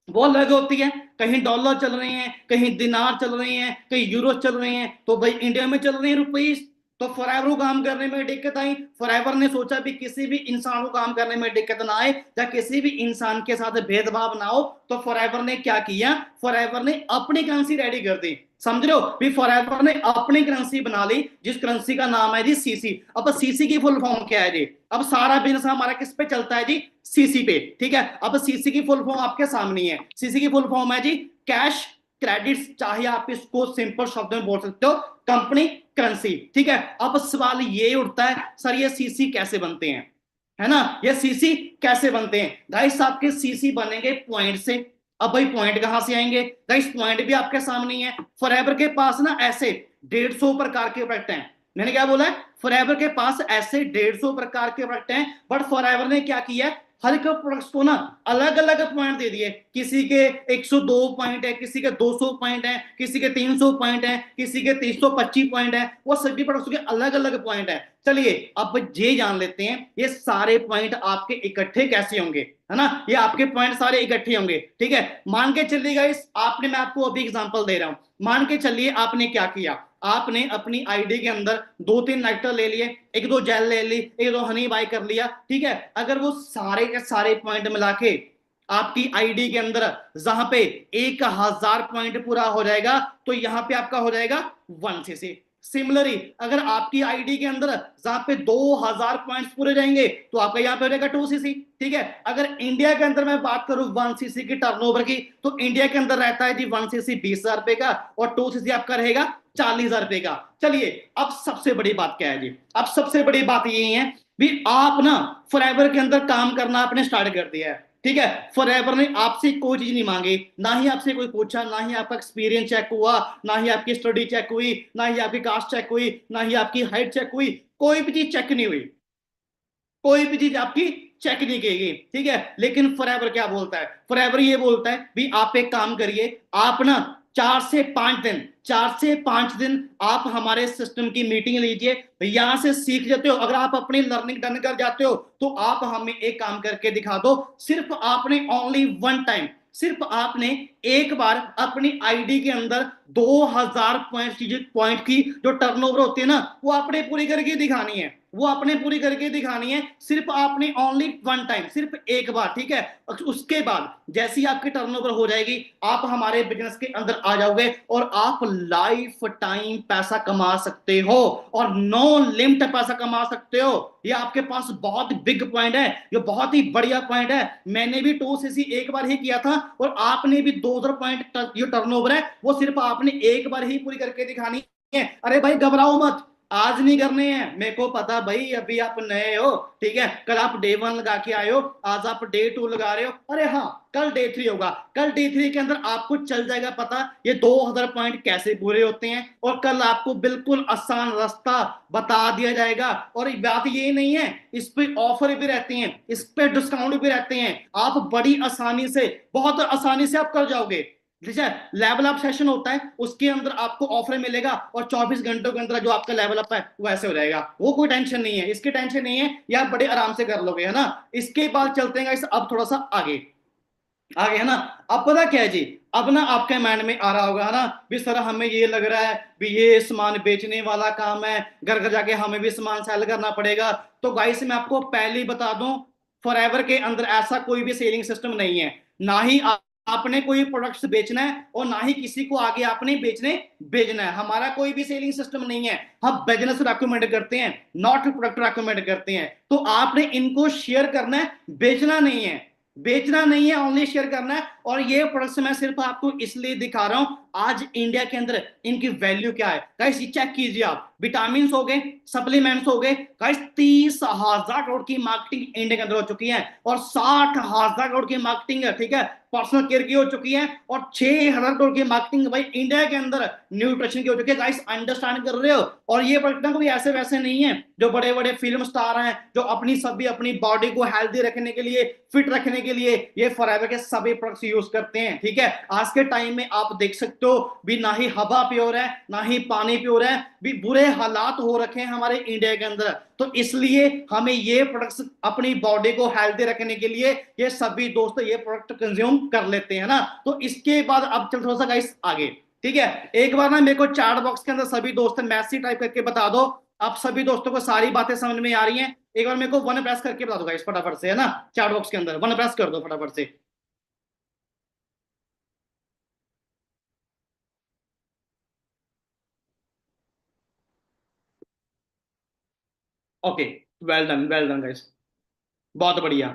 वो अलग होती है, कहीं डॉलर चल रहे हैं, कहीं दिनार चल रहे हैं, कहीं यूरो चल रहे हैं, तो भाई इंडिया में चल रहे हैं रुपीस। तो फॉरएवर को काम करने में दिक्कत आई, फॉरएवर ने सोचा भी किसी भी इंसान को काम करने में दिक्कत ना आए या किसी भी इंसान के साथ भेदभाव ना हो, तो फॉरएवर ने क्या किया, फॉरएवर ने अपनी करेंसी रेडी कर दी। समझ रहे हो भी, फॉरएवर ने अपनी करेंसी बना ली जिस करेंसी का नाम है जी सीसी। अब सीसी की फुल फॉर्म क्या है जी, अब सारा बिजनेस हमारा किस पे चलता है जी, सीसी पे। ठीक है, अब सीसी की फुल फॉर्म आपके सामने है, सीसी की फुल फॉर्म है जी कैश क्रेडिट्स, चाहे आप इसको सिंपल शब्द में बोल सकते हो कंपनी करेंसी। ठीक है, अब सवाल ये उठता है सर ये सीसी कैसे बनते हैं, है ना, ये सीसी कैसे बनते हैं। गाइस आपके सीसी बनेंगे पॉइंट से। अब भाई पॉइंट कहां से आएंगे, गाइस पॉइंट भी आपके सामने है। फॉरएवर के पास ना ऐसे 150 प्रकार के प्रोडक्ट हैं, मैंने क्या बोला है, फॉरएवर के पास ऐसे 150 प्रकार के प्रोडक्ट हैं, बट फॉरएवर ने क्या किया, हर एक प्रोडक्ट्स को ना अलग अलग पॉइंट दे दिए, किसी के 102 पॉइंट है, किसी के 200 पॉइंट है, किसी के 300 पॉइंट है, किसी के 325 पॉइंट है, वो सभी प्रोडक्ट्स के अलग अलग पॉइंट है। चलिए अब ये जान लेते हैं ये सारे पॉइंट आपके इकट्ठे कैसे होंगे, है ना, ये आपके पॉइंट सारे इकट्ठे होंगे। ठीक है, मान के चलिएगा इस आपने, मैं आपको अभी एग्जांपल दे रहा हूं, मान के चलिए आपने क्या किया, आपने अपनी आईडी के अंदर दो तीन नेक्टर ले लिए, एक दो जेल ले ली, एक दो हनी बाय कर लिया। ठीक है, अगर वो सारे के सारे पॉइंट मिला के आपकी आईडी के अंदर जहां पे 1000 पॉइंट पूरा हो जाएगा, तो यहां पे आपका हो जाएगा 1cc। सिमिलरली अगर आपकी आईडी के अंदर जहां पे 2000 पॉइंट्स पूरे जाएंगे, तो आपका यहां पे हो जाएगा 2cc। ठीक है, अगर इंडिया के अंदर मैं बात करूं 1cc की टर्नओवर की, तो इंडिया के अंदर रहता है जी 1cc 20,000 रुपए का, और 2cc आपका रहेगा 40,000 रुपए का। चलिए अब सबसे बड़ी बात क्या है जी, अब सबसे बड़ी बात यही है भी आप ना फॉरएवर के अंदर काम करना आपने स्टार्ट कर दिया है। ठीक है, फॉरएवर ने आपसे कोई चीज नहीं मांगी, ना ही आपसे कोई पूछा, ना ही आपका एक्सपीरियंस चेक हुआ, ना ही आपकी स्टडी चेक हुई, ना ही आपकी कास्ट चेक हुई, ना ही आपकी हाइट चेक हुई, कोई भी चीज चेक नहीं हुई, कोई भी चीज आपकी चेक नहीं की गई। ठीक है, लेकिन फॉरएवर क्या बोलता है, फॉरएवर ये बोलता है भी आप एक काम करिए, आप ना 4 से 5 दिन, 4 से 5 दिन आप हमारे सिस्टम की मीटिंग लीजिए, यहां से सीख जाते हो, अगर आप अपनी लर्निंग डन कर जाते हो तो आप हमें एक काम करके दिखा दो, सिर्फ आपने ओनली वन टाइम, सिर्फ आपने एक बार अपनी आईडी के अंदर 2000 पॉइंट की जो टर्नओवर होती है ना, वो आपने पूरी करके दिखानी है, वो आपने पूरी करके दिखानी है, सिर्फ आपने ओनली वन टाइम, सिर्फ एक बार। ठीक है, उसके बाद जैसी आपकी टर्नओवर हो जाएगी, आप हमारे बिजनेस के अंदर आ जाओगे और आप लाइफ टाइम पैसा कमा सकते हो, और नो लिमिट पैसा कमा सकते हो। ये आपके पास बहुत बिग पॉइंट है, ये बहुत ही बढ़िया पॉइंट है। मैंने भी 2cc एक बार ही किया था, और आपने भी 2000 पॉइंट जो टर्नओवर है वो सिर्फ आपने एक बार ही पूरी करके दिखानी है। अरे भाई घबराओ मत, आज नहीं करने हैं, मेरे को पता भाई अभी आप नए हो। ठीक है, कल आप डे 1 लगा के आए हो, आज आप डे 2 लगा रहे हो, अरे हाँ कल डे 3 होगा, कल डे 3 के अंदर आपको चल जाएगा पता ये 2000 पॉइंट कैसे पूरे होते हैं, और कल आपको बिल्कुल आसान रास्ता बता दिया जाएगा। और बात ये नहीं है, इस पे ऑफर भी रहते हैं, इस पे डिस्काउंट भी रहते हैं, आप बड़ी आसानी से, बहुत आसानी से आप कर जाओगे। ठीक है, लेवल अप सेशन होता है, उसके अंदर आपको ऑफर मिलेगा, और 24 घंटों के अंदर जो आपका लेवल अप है वो ऐसे हो जाएगा, वो कोई टेंशन नहीं है, इसकी टेंशन नहीं है, ये आप बड़े आराम से कर लोगे, है ना। इसके बाद चलते हैं इस अब थोड़ा सा आगे, आगे है ना। अब पता क्या है जी, अब ना आपके माइंड में आ रहा होगा, है ना, भी सर हमें ये लग रहा है भी ये सामान बेचने वाला काम है, घर घर जाके हमें भी सामान सेल करना पड़ेगा। तो गाइस मैं आपको पहले ही बता दूं, फॉरएवर के अंदर ऐसा कोई भी सेलिंग सिस्टम नहीं है, ना ही आपने कोई प्रोडक्ट्स बेचना है, और ना ही किसी को आगे आपने बेचने भेजना है, हमारा कोई भी सेलिंग सिस्टम नहीं है। हम बिजनेस रेकमेंड करते हैं, नॉट प्रोडक्ट रेकमेंड करते हैं। तो आपने इनको शेयर करना है, बेचना नहीं है, बेचना नहीं है, ओनली शेयर करना है। और ये प्रोडक्ट्स मैं सिर्फ आपको इसलिए दिखा रहा हूं, आज इंडिया के अंदर इनकी वैल्यू क्या है गाइस, ये चेक कीजिए आप, विटामिन हो गए, सप्लीमेंट्स हो गए गाइस, 30,000 करोड़ की मार्केटिंग इंडिया के अंदर हो चुकी है, और 60,000 करोड़ की मार्केटिंग, ठीक है, पर्सनल केयर की हो चुकी है, और 6,000 करोड़ की मार्केटिंग भाई इंडिया के अंदर न्यूट्रिशन की हो चुकी है। गाइस अंडरस्टैंड कर रहे हो। और ये प्रोडक्ट कोई ऐसे वैसे नहीं है जो बड़े बड़े फिल्म स्टार हैं जो अपनी सभी अपनी बॉडी को हेल्दी रखने के लिए, फिट रखने के लिए ये फॉरएवर के सभी प्रोडक्ट्स यूज करते हैं। ठीक है, आज के टाइम में आप देख सकते हो भी ना ही हवा प्योर है, ना ही पानी प्योर है, भी बुरे हालात हो रखे हैं हमारे इंडिया के अंदर। तो इसलिए हमें ये प्रोडक्ट्स अपनी बॉडी को हेल्दी रखने के लिए ये सभी दोस्त ये प्रोडक्ट कंज्यूम कर लेते हैं ना। तो इसके बाद अब चल थोड़ा सा गाइस आगे। ठीक है, एक बार ना मेरे को चैट बॉक्स के अंदर सभी दोस्त मैसेज टाइप करके बता दो, आप सभी दोस्तों को सारी बातें समझ में आ रही हैं। एक बार मेरे को वन प्रेस करके बता दो गाइस फटाफट से, है ना, चैट बॉक्स के अंदर वन प्रेस कर दो फटाफट से। ओके, वेल डन गाइस, बहुत बढ़िया।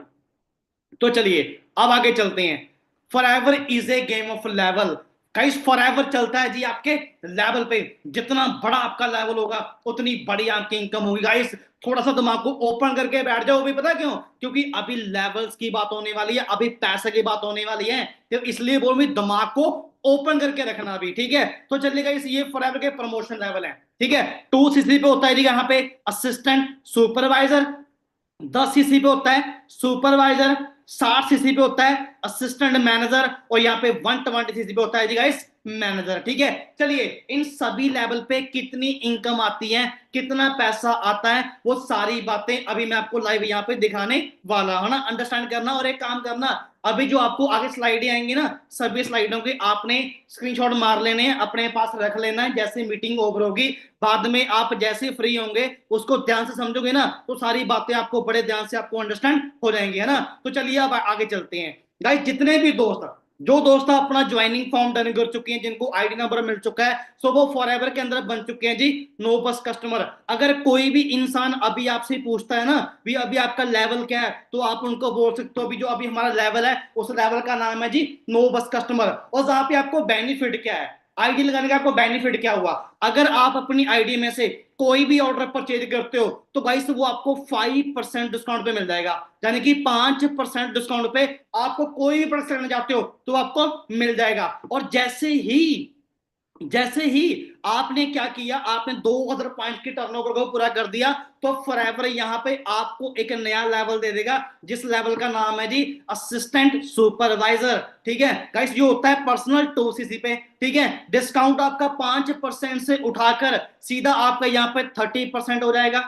तो चलिए अब आगे चलते हैं। Forever is a game of level. Guys forever चलता है जी आपके लेवल पे, जितना बड़ा आपका लेवल होगा उतनी बड़ी आपकी इनकम होगी। गाइस थोड़ा सा दिमाग को ओपन करके बैठ जाओ भी, पता क्यों, क्योंकि अभी लेवल्स की बात होने वाली है, अभी पैसे की बात होने वाली है, तो इसलिए बोल रही दिमाग को ओपन करके रखना भी। ठीक है, तो चलिए गाइस ये फॉरएवर के प्रमोशन लेवल है। ठीक है, 2cc पे होता है जी यहाँ पे असिस्टेंट सुपरवाइजर, 10 सीसी पे होता है सुपरवाइजर, 60 सीसी पे होता है असिस्टेंट मैनेजर, और यहाँ पे 120 सीसी पे होता है जी गाइस मैनेजर। ठीक है, चलिए इन सभी लेवल पे कितनी इनकम आती है, कितना पैसा आता है, वो सारी बातें अभी मैं आपको लाइव यहाँ पे दिखाने वाला हूं ना। अंडरस्टैंड करना, और एक काम करना, अभी जो आपको आगे स्लाइडें आएंगी ना, सभी स्लाइडों के आपने स्क्रीनशॉट मार लेने हैं, अपने पास रख लेना है, जैसे मीटिंग ओवर होगी बाद में आप जैसे फ्री होंगे उसको ध्यान से समझोगे ना, तो सारी बातें आपको बड़े ध्यान से आपको अंडरस्टैंड हो जाएंगी, है ना। तो चलिए अब आगे चलते हैं गाइस। जितने भी दोस्त, जो दोस्त अपना ज्वाइनिंग फॉर्म डन कर चुके हैं, जिनको आईडी नंबर मिल चुका है, सो वो फॉरएवर के अंदर बन चुके हैं जी नो बस कस्टमर। अगर कोई भी इंसान अभी आपसे पूछता है ना भी अभी आपका लेवल क्या है, तो आप उनको बोल सकते हो अभी जो अभी हमारा लेवल है उस लेवल का नाम है जी नो बस कस्टमर। और जहां पे आपको बेनिफिट क्या है, आईडी लगाने का आपको बेनिफिट क्या हुआ, अगर आप अपनी आईडी में से कोई भी ऑर्डर परचेज करते हो तो गाइस वो आपको 5% डिस्काउंट पे मिल जाएगा, यानी कि 5% डिस्काउंट पे आपको कोई भी प्रोडक्ट लेना चाहते हो तो आपको मिल जाएगा। और जैसे ही आपने क्या किया, आपने 2000 पॉइंट की टर्नओवर को पूरा कर दिया, तो फॉरएवर यहां पे आपको एक नया लेवल दे देगा, जिस लेवल का नाम है जी असिस्टेंट सुपरवाइजर। ठीक है गाइस, ये होता है पर्सनल 2 सीसी पे। ठीक है, डिस्काउंट आपका 5% से उठाकर सीधा आपका यहाँ पे 30% हो जाएगा।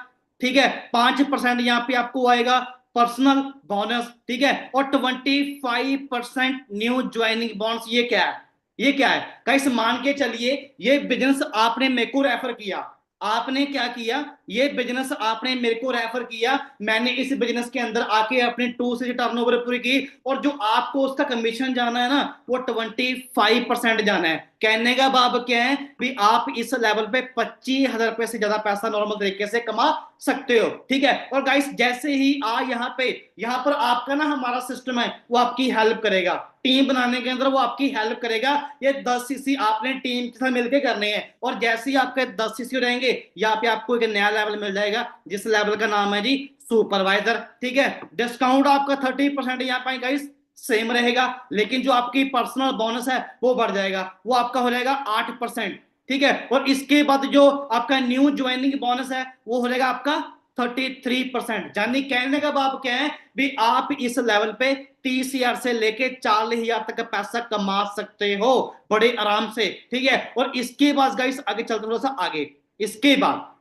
ठीक है, 5% यहाँ पे आपको आएगा पर्सनल बोनस। ठीक है, और 25% न्यू ज्वाइनिंग बोनस। ये क्या है, ये क्या है गाइस, मान के चलिए ये बिजनेस आपने मेरे को रेफर किया, आपने क्या किया, ये बिजनेस आपने मेरे को रेफर किया, मैंने इस बिजनेस के अंदर आके अपने 2 से टर्नओवर पूरी की, और जो आपको उसका कमीशन जाना है ना वो 25% जाना है। कहने का भाव क्या है भी आप इस लेवल पे 25,000 रुपए से ज्यादा पैसा नॉर्मल तरीके से कमा सकते हो। ठीक है, और गाइस जैसे ही यहाँ पे यहाँ पर आपका ना हमारा सिस्टम है वो आपकी हेल्प करेगा, टीम बनाने के अंदर वो आपकी हेल्प करेगा। ये 10 सीसी आपने टीम के साथ मिलकर करने हैं, और जैसे ही आपके 10 सीसी रहेंगे यहाँ पे आपको एक नया लेवल मिल जाएगा, जिस लेवल का नाम है जी सुपरवाइजर। ठीक है, डिस्काउंट आपका 30% यहाँ पे गाइस सेम रहेगा, लेकिन जो आपकी पर्सनल बोनस है वो बढ़ जाएगा, वो आपका हो जाएगा 8%। ठीक है, और इसके बाद जो आपका न्यू ज्वाइनिंग बोनस है वो हो जाएगा आपका 33%। यानी कहने का भाव क्या है भी आप इस लेवल पे 30,000 से लेके 40,000 तक का पैसा कमा सकते हो बड़े आराम से। ठीक है, और इसके बाद गाइस आगे चलते थोड़ा सा आगे, इसके बाद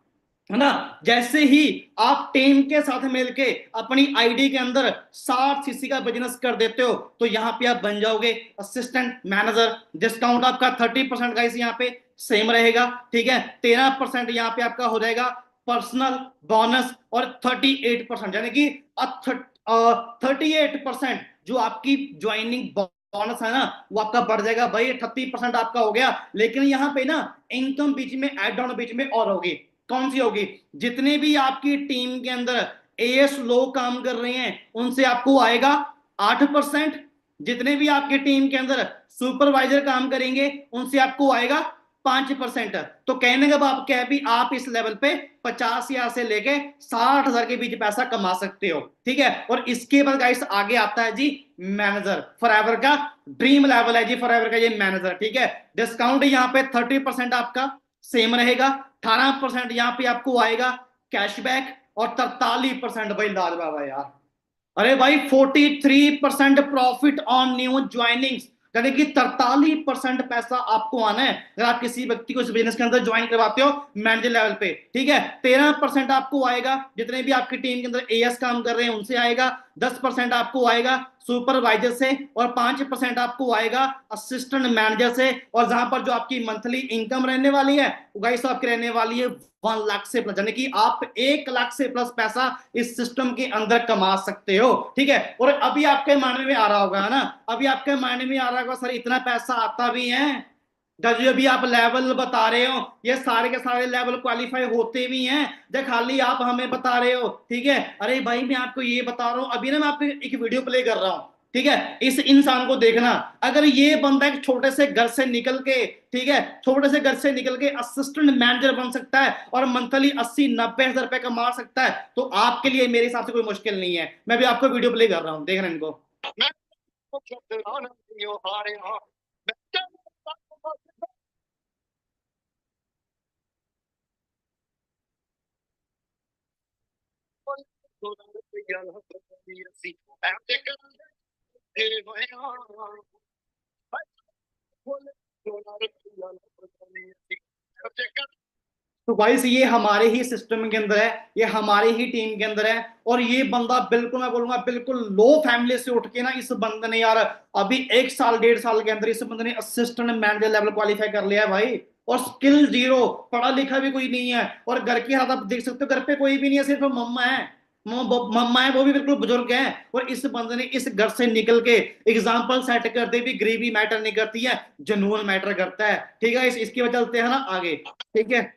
है ना, जैसे ही आप टीम के साथ मिलके अपनी आईडी के अंदर 60 सीसी का बिजनेस कर देते हो तो यहाँ पे आप बन जाओगे असिस्टेंट मैनेजर। डिस्काउंट आपका 30% का इस यहाँ पे सेम रहेगा। ठीक है, 13% यहाँ पे आपका हो जाएगा पर्सनल बोनस, और 38% यानी कि 38% जो आपकी ज्वाइनिंग बोनस है ना वो आपका बढ़ जाएगा भाई। 38% आपका हो गया, लेकिन यहाँ पे ना इनकम बीच में एड ऑन बीच में और होगी। कौन सी होगी, जितने भी आपकी टीम के अंदर एएस लोग काम कर रहे हैं उनसे आपको आएगा 8%, जितने भी आपकी टीम के अंदर सुपरवाइजर काम करेंगे उनसे आपको आएगा 5%। तो कहने का भाव क्या है भी आप इस लेवल पे 50,000 से लेके 60,000 के बीच पैसा कमा सकते हो। ठीक है, और इसके बाद गाइस आगे आता है जी मैनेजर, फॉरएवर का ड्रीम लेवल है जी फॉरएवर का ये मैनेजर। ठीक है, डिस्काउंट यहाँ पे 30% आपका सेम रहेगा, 18% यहाँ पे आपको आएगा कैशबैक, और 43% भाई लाल बाबा यार, अरे भाई 43% प्रॉफिट ऑन न्यू ज्वाइनिंग्स, यानी कि 43% पैसा आपको आना है अगर आप किसी व्यक्ति को इस बिजनेस के अंदर ज्वाइन करवाते हो मैनेजर लेवल पे। ठीक है, 13% आपको आएगा जितने भी आपकी टीम के अंदर एएस काम कर रहे हैं उनसे आएगा, 10% आपको आएगा सुपरवाइजर से, और 5% आपको आएगा असिस्टेंट मैनेजर से। और जहां पर जो आपकी मंथली इनकम रहने वाली है वो गाइस आपकी रहने वाली है 1 लाख से प्लस, यानी कि आप 1 लाख से प्लस पैसा इस सिस्टम के अंदर कमा सकते हो। ठीक है, और अभी आपके मायने में आ रहा होगा ना, अभी आपके मायने में आ रहा होगा सर इतना पैसा आता भी है, जो अभी आप लेवल बता रहे हो ये सारे के सारे लेवल क्वालिफाई होते भी हैं, जब खाली आप हमें बता रहे हो। ठीक है, अरे भाई मैं आपको ये बता रहा हूं, अभी ना मैं आपको एक वीडियो प्ले कर रहा हूं। ठीक है, इस इंसान को देखना, अगर ये बंदा एक छोटे से घर से निकल के, ठीक है छोटे से घर से निकल के असिस्टेंट मैनेजर बन सकता है और मंथली 80-90 हजार रुपए कमा सकता है, तो आपके लिए मेरे हिसाब से कोई मुश्किल नहीं है। मैं भी आपको वीडियो प्ले कर रहा हूं, देखना इनको। तो गाइस ये हमारे ही सिस्टम के अंदर है, ये हमारी ही टीम के अंदर है। और ये बंदा बिल्कुल, मैं बोलूंगा बिल्कुल लो फैमिली से उठ के ना, इस बंदे ने यार अभी 1 साल 1.5 साल के अंदर इस बंदे ने असिस्टेंट मैनेजर लेवल क्वालिफाई कर लिया है भाई। और स्किल जीरो, पढ़ा लिखा भी कोई नहीं है। और घर की हालत आप देख सकते हो, घर पे कोई भी नहीं है, सिर्फ मम्मा है। मम्मा है, वो भी बिल्कुल बुजुर्ग है। और इस बंदे ने इस घर से निकल के एग्जाम्पल सेट करते भी, गरीबी मैटर नहीं करती है, जुनून मैटर करता है। ठीक है, इसकी वजह चलते हैं ना आगे। ठीक है।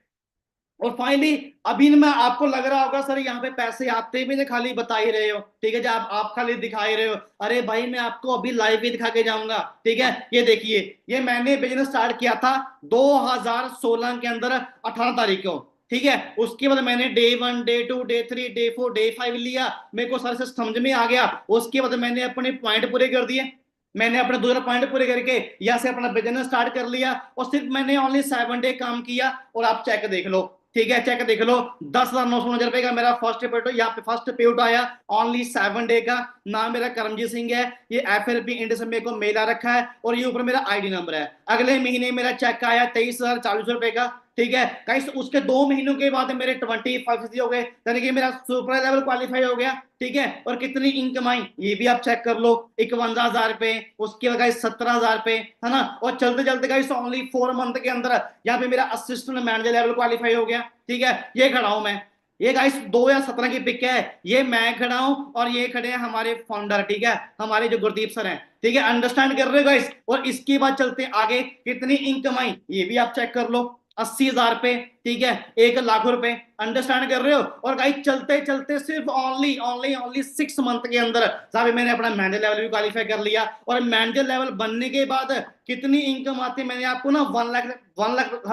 और फाइनली अभी मैं आपको लग रहा होगा सर यहाँ पे पैसे आते भी नहीं, खाली बता ही रहे हो। ठीक है, जब आप खाली दिखा ही रहे हो। अरे भाई मैं आपको अभी लाइव भी दिखा के जाऊंगा। ठीक है, ये देखिए, ये मैंने बिजनेस स्टार्ट किया था 2016 के अंदर 18 तारीख को। ठीक है, उसके बाद मैंने day 1 day 2 day 3 day 4 day 5 लिया। मेरे को सारे से समझ में आ गया। उसके बाद मैंने अपने पॉइंट पूरे कर दिए। मैंने अपने 2 पॉइंट पूरे करके यहाँ से अपना बिजनेस स्टार्ट कर लिया। और सिर्फ मैंने ओनली 7 डे काम किया। और आप चेक देख लो। ठीक है, चेक देख लो, 10,990 का मेरा फर्स्ट पेट, यहाँ पे फर्स्ट पेट आया ओनली 7 डे का। नाम मेरा करमजीत सिंह है। ये FLP इंडिया से मेरे को मेल आ रखा है। और ये ऊपर मेरा ID नंबर है। अगले महीने मेरा चेक आया 23,040 रुपए का। ठीक है गाइस, उसके 2 महीनों के बाद मेरे 25% हो गए, यानी कि मेरा सुपर लेवल क्वालिफाई हो गया। ठीक है, और कितनी इनकम आई ये भी आप चेक कर लो, 51,000 रुपए, उसके बाद 17,000 रुपए, है ना। और चलते चलते गाइस ओनली 4 मंथ के अंदर यहाँ पे मेरा असिस्टेंट मैनेजर लेवल क्वालिफाई हो गया। ठीक है, ये खड़ा हूं मैं। ये गाइस 2017 की पिक है, ये मैं खड़ा हूं और ये खड़े हैं हमारे फाउंडर। ठीक है, हमारे जो गुरदीप सर हैं। ठीक है, अंडरस्टैंड कर रहे हो गाइस। और इसके बाद चलते हैं आगे, कितनी इनकम आई ये भी आप चेक कर लो, 80,000 रुपए। ठीक है, 1 लाख रुपए। अंडरस्टैंड कर रहे हो। और गाइस चलते चलते सिर्फ ओनली ओनली ओनली 6 मंथ के अंदर साहब मैंने अपना मैनेजर लेवल भी क्वालिफाई कर लिया। और मैनेजर लेवल बनने के बाद कितनी इनकम आती है, मैंने आपको ना 1 लाख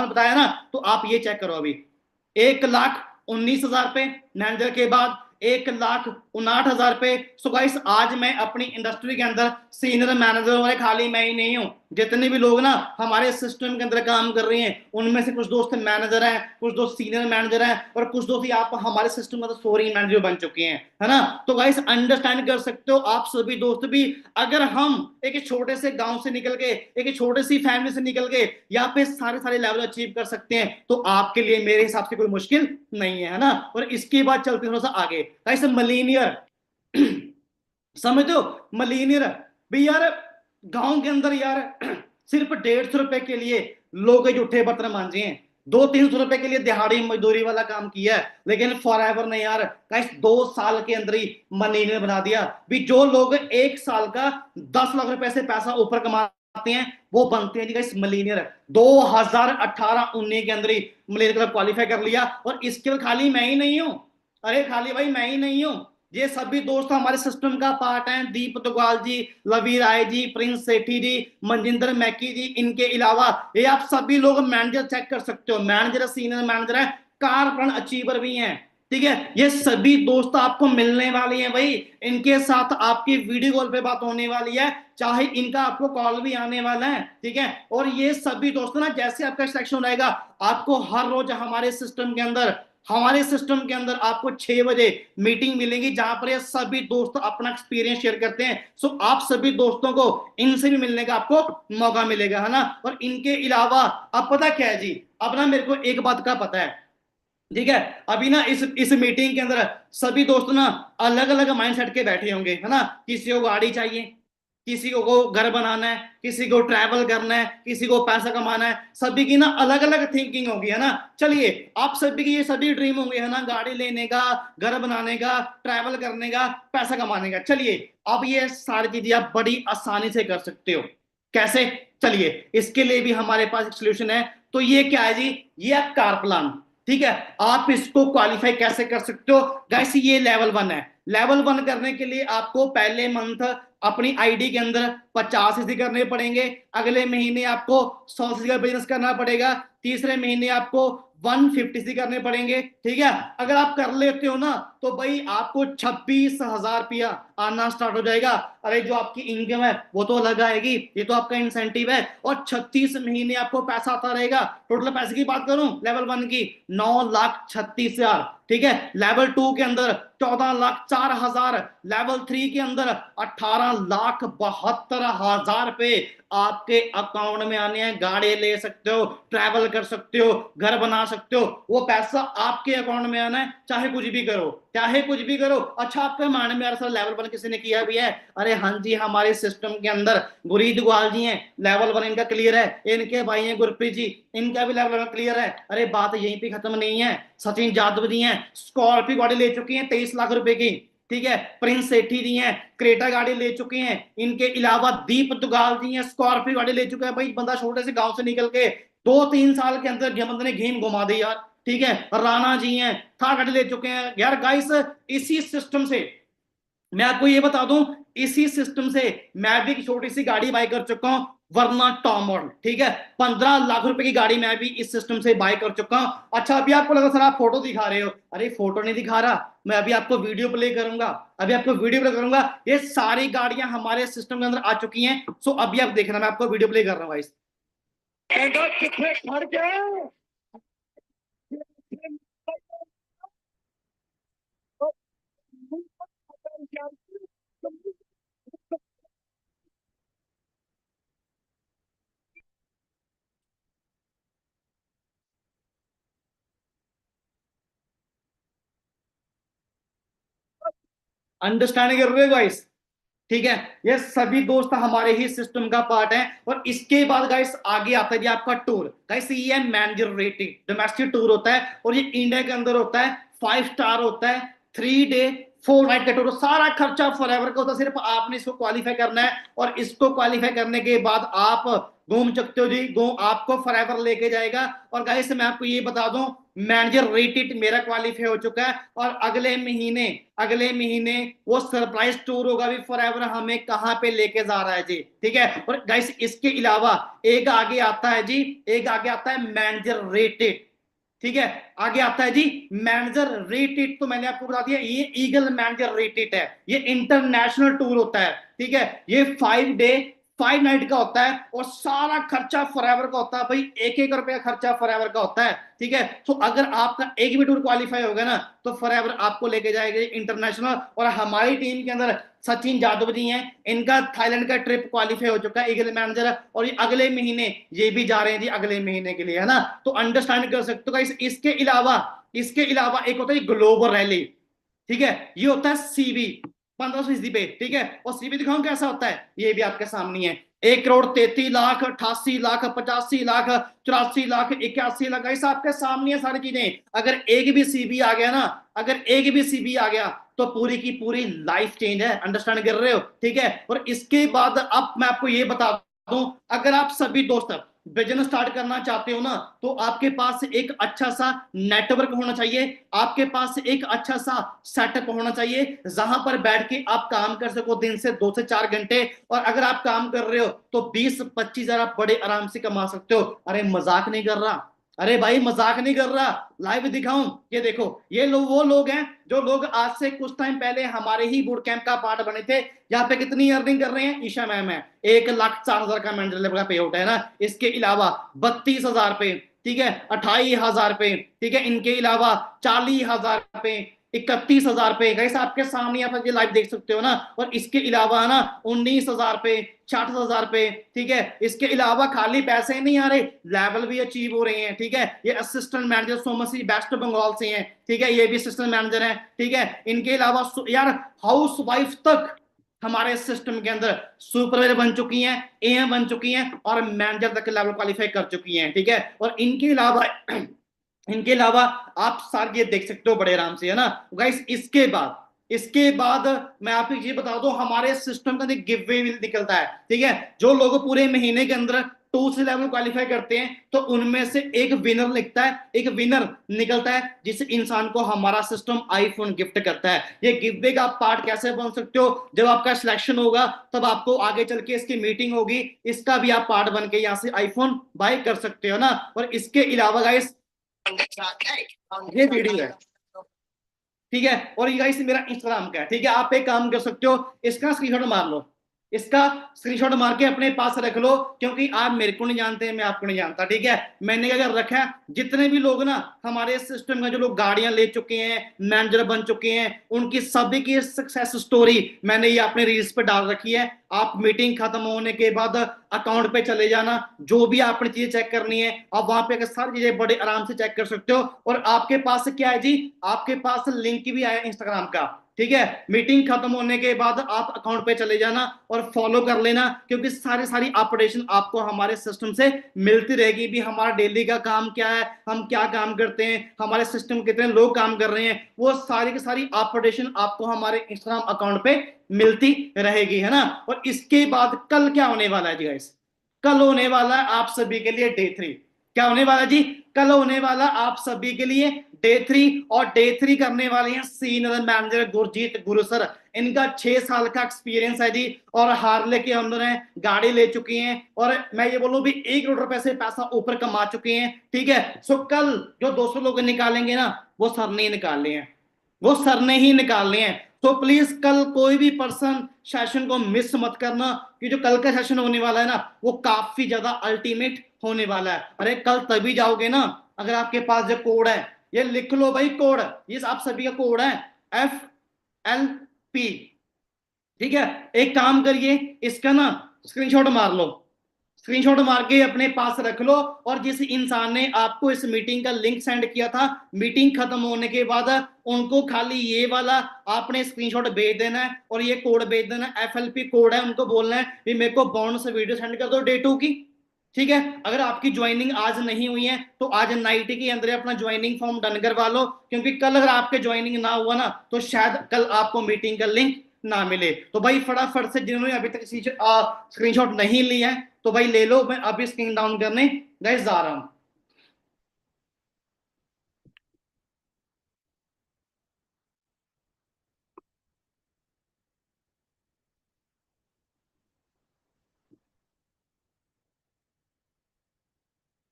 बताया ना, तो आप ये चेक करो अभी, 1,19,000 रुपए मैनेजर के बाद, 1,59,000 रुपए। सो गाइस आज मैं अपनी इंडस्ट्री के अंदर सीनियर मैनेजर वाले खाली मैं ही नहीं हूं। जितने भी लोग ना हमारे सिस्टम के अंदर काम कर रहे हैं, उनमें से कुछ दोस्त मैनेजर हैं, कुछ दोस्त सीनियर मैनेजर हैं, और कुछ दोस्त आप हमारे सिस्टम में सोरी मैनेजर बन चुके हैं, है ना। तो गाइस अंडरस्टैंड कर सकते हो आप सभी दोस्त भी, अगर हम एक छोटे से गांव से निकल के, एक छोटे सी फैमिली से निकल के यहाँ पे सारे सारे लेवल अचीव कर सकते हैं, तो आपके लिए मेरे हिसाब से कोई मुश्किल नहीं है ना। और इसके बाद चलते थोड़ा सा आगे, गाइस मिलीनियर समझ दो, मिलीनियर भी यार, गांव के अंदर यार सिर्फ 150 रुपए के लिए लोग झूठे बर्तन मांझे हैं, 200-300 रुपए के लिए दिहाड़ी मजदूरी वाला काम किया है, लेकिन फॉर एवर ने यार गाइस 2 साल के अंदर ही मिलीनियर बना दिया। भी जो लोग 1 साल का 10 लाख रुपए से पैसा ऊपर कमाते हैं, वो बनते हैं गाइस मिलीनियर। 2018-19 के अंदर ही मिलीनियर क्वालिफाई कर लिया। और इसके लिए खाली मैं ही नहीं हूं, अरे खाली भाई मैं ही नहीं हूं, ये सभी दोस्त हमारे सिस्टम का पार्ट हैं। दीप दुग्गल जी, लवी राय जी, प्रिंस सेठी जी, मनजिंदर मैकी जी, इनके अलावा ये आप सभी लोग मैनेजर चेक कर सकते हो, मैनेजर सीनियर मैनेजर है, कारपण अचीवर भी हैं। ठीक है, ये सभी दोस्त आपको मिलने वाले हैं भाई, इनके साथ आपकी वीडियो कॉल पे बात होने वाली है, चाहे इनका आपको कॉल भी आने वाला है। ठीक है, और ये सभी दोस्त ना जैसे आपका सिलेक्शन रहेगा, आपको हर रोज हमारे सिस्टम के अंदर आपको 6 बजे मीटिंग मिलेगी, जहां पर ये सभी दोस्त अपना एक्सपीरियंस शेयर करते हैं। सो आप सभी दोस्तों को इनसे भी मिलने का आपको मौका मिलेगा, है ना। और इनके अलावा अब पता क्या है जी, अब ना मेरे को एक बात का पता है। ठीक है, अभी ना इस मीटिंग के अंदर सभी दोस्त ना अलग अलग माइंडसेट के बैठे होंगे, है ना। किसी को गाड़ी चाहिए, किसी को घर बनाना है, किसी को ट्रैवल करना है, किसी को पैसा कमाना है, सभी की ना अलग अलग थिंकिंग होगी, है ना। चलिए, आप सभी की ये सभी ड्रीम होंगे, है ना, गाड़ी लेने का, घर बनाने का, ट्रैवल करने का, पैसा कमाने का। चलिए, अब ये सारी चीजें आप बड़ी आसानी से कर सकते हो। कैसे? चलिए, इसके लिए भी हमारे पास एक सोल्यूशन है। तो ये क्या है जी, ये है कार प्लान। ठीक है, आप इसको क्वालिफाई कैसे कर सकते हो गाइस, ये लेवल 1 है। लेवल 1 करने के लिए आपको पहले मंथ अपनी आईडी के अंदर 50 करने पड़ेंगे, अगले महीने आपको 100 का बिजनेस करना पड़ेगा, तीसरे महीने आपको 150 करने पड़ेंगे। ठीक है, अगर आप कर लेते हो ना, तो भाई आपको 26,000 रुपया आना स्टार्ट हो जाएगा। अरे जो आपकी इनकम है वो तो अलग आएगी, ये तो आपका इंसेंटिव है, और 36 महीने आपको पैसा आता रहेगा। टोटल पैसे की बात करूं लेवल 1 की 9,36,000, ठीक है। लेवल 2 के अंदर 14,04,000, लेवल 3 के अंदर 18,72,000 रुपए आपके अकाउंट में आने हैं। गाड़ी ले सकते हो, ट्रैवल कर सकते हो, घर बना सकते हो, वो पैसा आपके अकाउंट में आना है, चाहे कुछ भी करो, चाहे कुछ भी करो। अच्छा आपके माइंड में यार सर लेवल 1 किसी ने किया भी है? अरे हाँ जी, हमारे सिस्टम के अंदर गुरीद ग्वाल जी हैं, लेवल 1 इनका क्लियर है। इनके भाई हैं गुरप्रीत जी, इनका भी लेवल 1 क्लियर है। अरे बात यहीं पे खत्म नहीं है। सचिन यादव जी हैं, स्कॉर्पियो गाड़ी ले चुकी हैं 23 लाख रुपए की, ठीक है। प्रिंस सेठी जी हैं, क्रेटा गाड़ी ले चुके हैं। इनके अलावा दीप दुगाल जी हैं, स्कॉर्पियो गाड़ी ले चुके हैं। भाई बंदा छोटे से गांव से निकल के 2-3 साल के अंदर बंदे ने गेम घुमा दी यार, ठीक है। राणा जी हैं, थार गाड़ी ले चुके हैं यार। गाइस इसी सिस्टम से मैं आपको ये बता दूं, इसी सिस्टम से मैं भी एक छोटी सी गाड़ी बाय कर चुका हूं, वरना टॉप मॉडल, ठीक है। 15 लाख रुपए की गाड़ी मैं भी इस सिस्टम से बाय कर चुका हूं। अच्छा अभी आपको लगा सर आप फोटो दिखा रहे हो, अरे फोटो नहीं दिखा रहा, मैं अभी आपको वीडियो प्ले करूंगा, अभी आपको वीडियो प्ले करूंगा। ये सारी गाड़ियां हमारे सिस्टम के अंदर आ चुकी हैं। सो अभी आप देखना, मैं आपको वीडियो प्ले कर रहा हूं गाइस। कितने खड़ गए, अंडरस्टैंड कर रहे हो गाइस, ठीक है। ये सभी दोस्त हमारे ही सिस्टम का पार्ट है। और इसके बाद गाइस आगे आता है जी आपका टूर। गाइस ये है मैनेजर रेटेड डोमेस्टिक टूर होता है, और ये इंडिया के अंदर होता है, 5 स्टार होता है, 3 डे 4 नाइट का टूर, सारा खर्चा फॉरएवर का होता है। सिर्फ आपने इसको क्वालिफाई करना है, और इसको क्वालिफाई करने के बाद आप घूम सकते हो जी, घूम आपको फॉरएवर लेके जाएगा। और गाइस मैं आपको ये बता दूं, मैनेजर रेटेड मेरा क्वालिफाई हो चुका है, और अगले महीने वो सरप्राइज टूर होगा भी फॉरएवर, हमें कहां पे लेके जा रहा है जी, ठीक है। और गाइस इसके अलावा एक आगे आता है जी, एक आगे आता है मैनेजर रेटेड, ठीक है। आगे आता है जी मैनेजर रेटेड, तो मैंने आपको बता दिया ये ईगल मैनेजर रेटेड है, ये इंटरनेशनल टूर होता है, ठीक है। ये 5 डे 5 नाइट का होता है, और सारा खर्चा फॉरएवर का होता है भाई, 1-1 रुपया खर्चा फॉरएवर का होता है, ठीक है। तो अगर आपका एक भी टूर क्वालिफाई होगा ना, तो फॉरएवर आपको लेके जाएगा इंटरनेशनल। और हमारी टीम के अंदर सचिन यादव जी हैं, इनका थाईलैंड का ट्रिप क्वालिफाई हो चुका है, ईगल मैनेजर है, और ये अगले महीने ये भी जा रहे हैं जी, अगले महीने के लिए, है ना। तो अंडरस्टैंड कर सकते हो। इसके अलावा एक होता है ग्लोबल रैली, ठीक है। ये होता है सीबी 1500 पे, ठीक है। और सीबी दिखाऊं कैसा होता है, ये भी आपके सामने है। 1,33,00,000, 88,00,000, 85,00,000, 84,00,000, 81,00,000, ऐसा आपके सामने है सारी चीजें। अगर एक भी सीबी आ गया ना, अगर एक भी सीबी आ गया, तो पूरी की पूरी लाइफ चेंज है। अंडरस्टैंड कर रहे हो, ठीक है। और इसके बाद अब मैं आपको ये बता दूं, अगर आप सभी दोस्त बिजनेस स्टार्ट करना चाहते हो ना, तो आपके पास एक अच्छा सा नेटवर्क होना चाहिए, आपके पास एक अच्छा सा सेटअप होना चाहिए, जहां पर बैठ के आप काम कर सको दिन से 2 से 4 घंटे। और अगर आप काम कर रहे हो तो 20-25 हजार आप बड़े आराम से कमा सकते हो। अरे मजाक नहीं कर रहा, अरे भाई मजाक नहीं कर रहा, लाइव दिखाऊं, ये देखो, ये लोग वो लोग हैं जो लोग आज से कुछ टाइम पहले हमारे ही बूट कैंप का पार्ट बने थे। यहाँ पे कितनी अर्निंग कर रहे हैं, ईशा मैम है, 1,04,000 का मैनेजर लेवल का पे आउट है ना। इसके अलावा 32,000 पे, ठीक है, 28,000 पे, ठीक है। इनके अलावा 40,000 पे, 31,000 पे, कैसे आपके सामने आप ये लाइव देख सकते हो ना। और इसके अलावा है ना 19,000 पे, 60,000 पे, ठीक है। इसके अलावा खाली पैसे नहीं आ रहे, लेवल भी अचीव हो रहे हैं, ठीक है। ये असिस्टेंट मैनेजर सोमसी वेस्ट बंगाल से हैं, ठीक है, ये भी असिस्टेंट मैनेजर हैं, ठीक है। इनके अलावा यार हाउस वाइफ तक हमारे सिस्टम के अंदर सुपरवाइजर बन चुकी हैं, एएम बन चुकी हैं, और मैनेजर तक लेवल क्वालिफाई कर चुकी हैं, ठीक है। और इनके अलावा आप सारे ये देख सकते हो बड़े आराम से, है ना गाइस। इसके बाद मैं आपको ये बता दूं, हमारे सिस्टम का गिव वे निकलता है, ठीक है। जो लोग पूरे महीने के अंदर 2 से लेवल क्वालिफाई करते हैं, तो उनमें से एक विनर निकलता है, जिस इंसान को हमारा सिस्टम आईफोन गिफ्ट करता है। ये गिव वे का आप पार्ट कैसे बन सकते हो, जब आपका सिलेक्शन होगा तब आपको आगे चल के इसकी मीटिंग होगी, इसका भी आप पार्ट बन के यहाँ से आईफोन बाय कर सकते हो ना। और इसके अलावा गाइस ये वीडियो है, ठीक है। और ये गाइस मेरा इंस्टाग्राम का है, ठीक है। आप एक काम कर सकते हो, इसका स्क्रीनशॉट मार लो, इसका स्क्रीनशॉट मार के अपने पास रख लो, क्योंकि आप मेरे को नहीं जानते, मैं आपको नहीं जानता, ठीक है। मैंने क्या कर रखा है, जितने भी लोग ना हमारे सिस्टम में जो लोग गाड़ियां ले चुके हैं, मैनेजर बन चुके हैं, उनकी सभी की सक्सेस स्टोरी मैंने ये अपने रील्स पे डाल रखी है। आप मीटिंग खत्म होने के बाद अकाउंट पे चले जाना, जो भी आपने चीजें चेक करनी है आप वहां पे सारी चीजें बड़े आराम से चेक कर सकते हो। और आपके पास क्या है जी, आपके पास लिंक भी आया इंस्टाग्राम का, ठीक है। मीटिंग खत्म होने के बाद आप अकाउंट पे चले जाना और फॉलो कर लेना, क्योंकि सारी सारी अपडेशन आपको हमारे सिस्टम से मिलती रहेगी भी। हमारा डेली का काम क्या है, हम क्या काम करते हैं, हमारे सिस्टम कितने लोग काम कर रहे हैं, वो सारी की सारी अपडेशन आपको हमारे इंस्टाग्राम अकाउंट पे मिलती रहेगी, है ना। और इसके बाद कल क्या होने वाला है जी गाइस, कल होने वाला है आप सभी के लिए डे 3। क्या होने वाला जी, कल होने वाला आप सभी के लिए डे 3। और डे 3 करने वाले हैं सीनियर मैनेजर गुरजीत गुरु सर। इनका 6 साल का एक्सपीरियंस है जी, और हार्ले के अंदर है, गाड़ी ले चुकी हैं, और मैं ये बोलूं भी 1 करोड़ रुपए से पैसा ऊपर कमा चुके हैं, ठीक है। सो कल जो 200 लोग निकालेंगे ना, वो सर ने निकाले हैं, वो सर ने ही निकालने हैं। तो प्लीज कल कोई भी पर्सन सेशन को मिस मत करना, कि जो कल का सेशन होने वाला है ना, वो काफी ज्यादा अल्टीमेट होने वाला है। अरे कल तभी जाओगे ना अगर आपके पास जो कोड है, ये लिख लो भाई कोड, ये आप सभी का कोड है FLP, ठीक है। एक काम करिए, इसका ना स्क्रीनशॉट मार लो, स्क्रीनशॉट मार के अपने पास रख लो। और जिस इंसान ने आपको इस मीटिंग का लिंक सेंड किया था, मीटिंग खत्म होने के बाद उनको खाली ये वाला आपने स्क्रीनशॉट भेज देना है, और ये कोड भेज देना है, FLP कोड है। उनको बोलना है कि मेरे को बोनस वीडियो सेंड कर दो डे 2 की, ठीक है। अगर आपकी ज्वाइनिंग आज नहीं हुई है तो आज नाइट के अंदर अपना ज्वाइनिंग फॉर्म डन करवा लो, क्योंकि कल अगर आपके ज्वाइनिंग ना हुआ ना तो शायद कल आपको मीटिंग का लिंक ना मिले। तो भाई फटाफट से जिन्होंने अभी तक स्क्रीनशॉट नहीं लिया है तो भाई ले लो, मैं अभी स्क्रीन डाउन करने गाइस जा रहा हूं।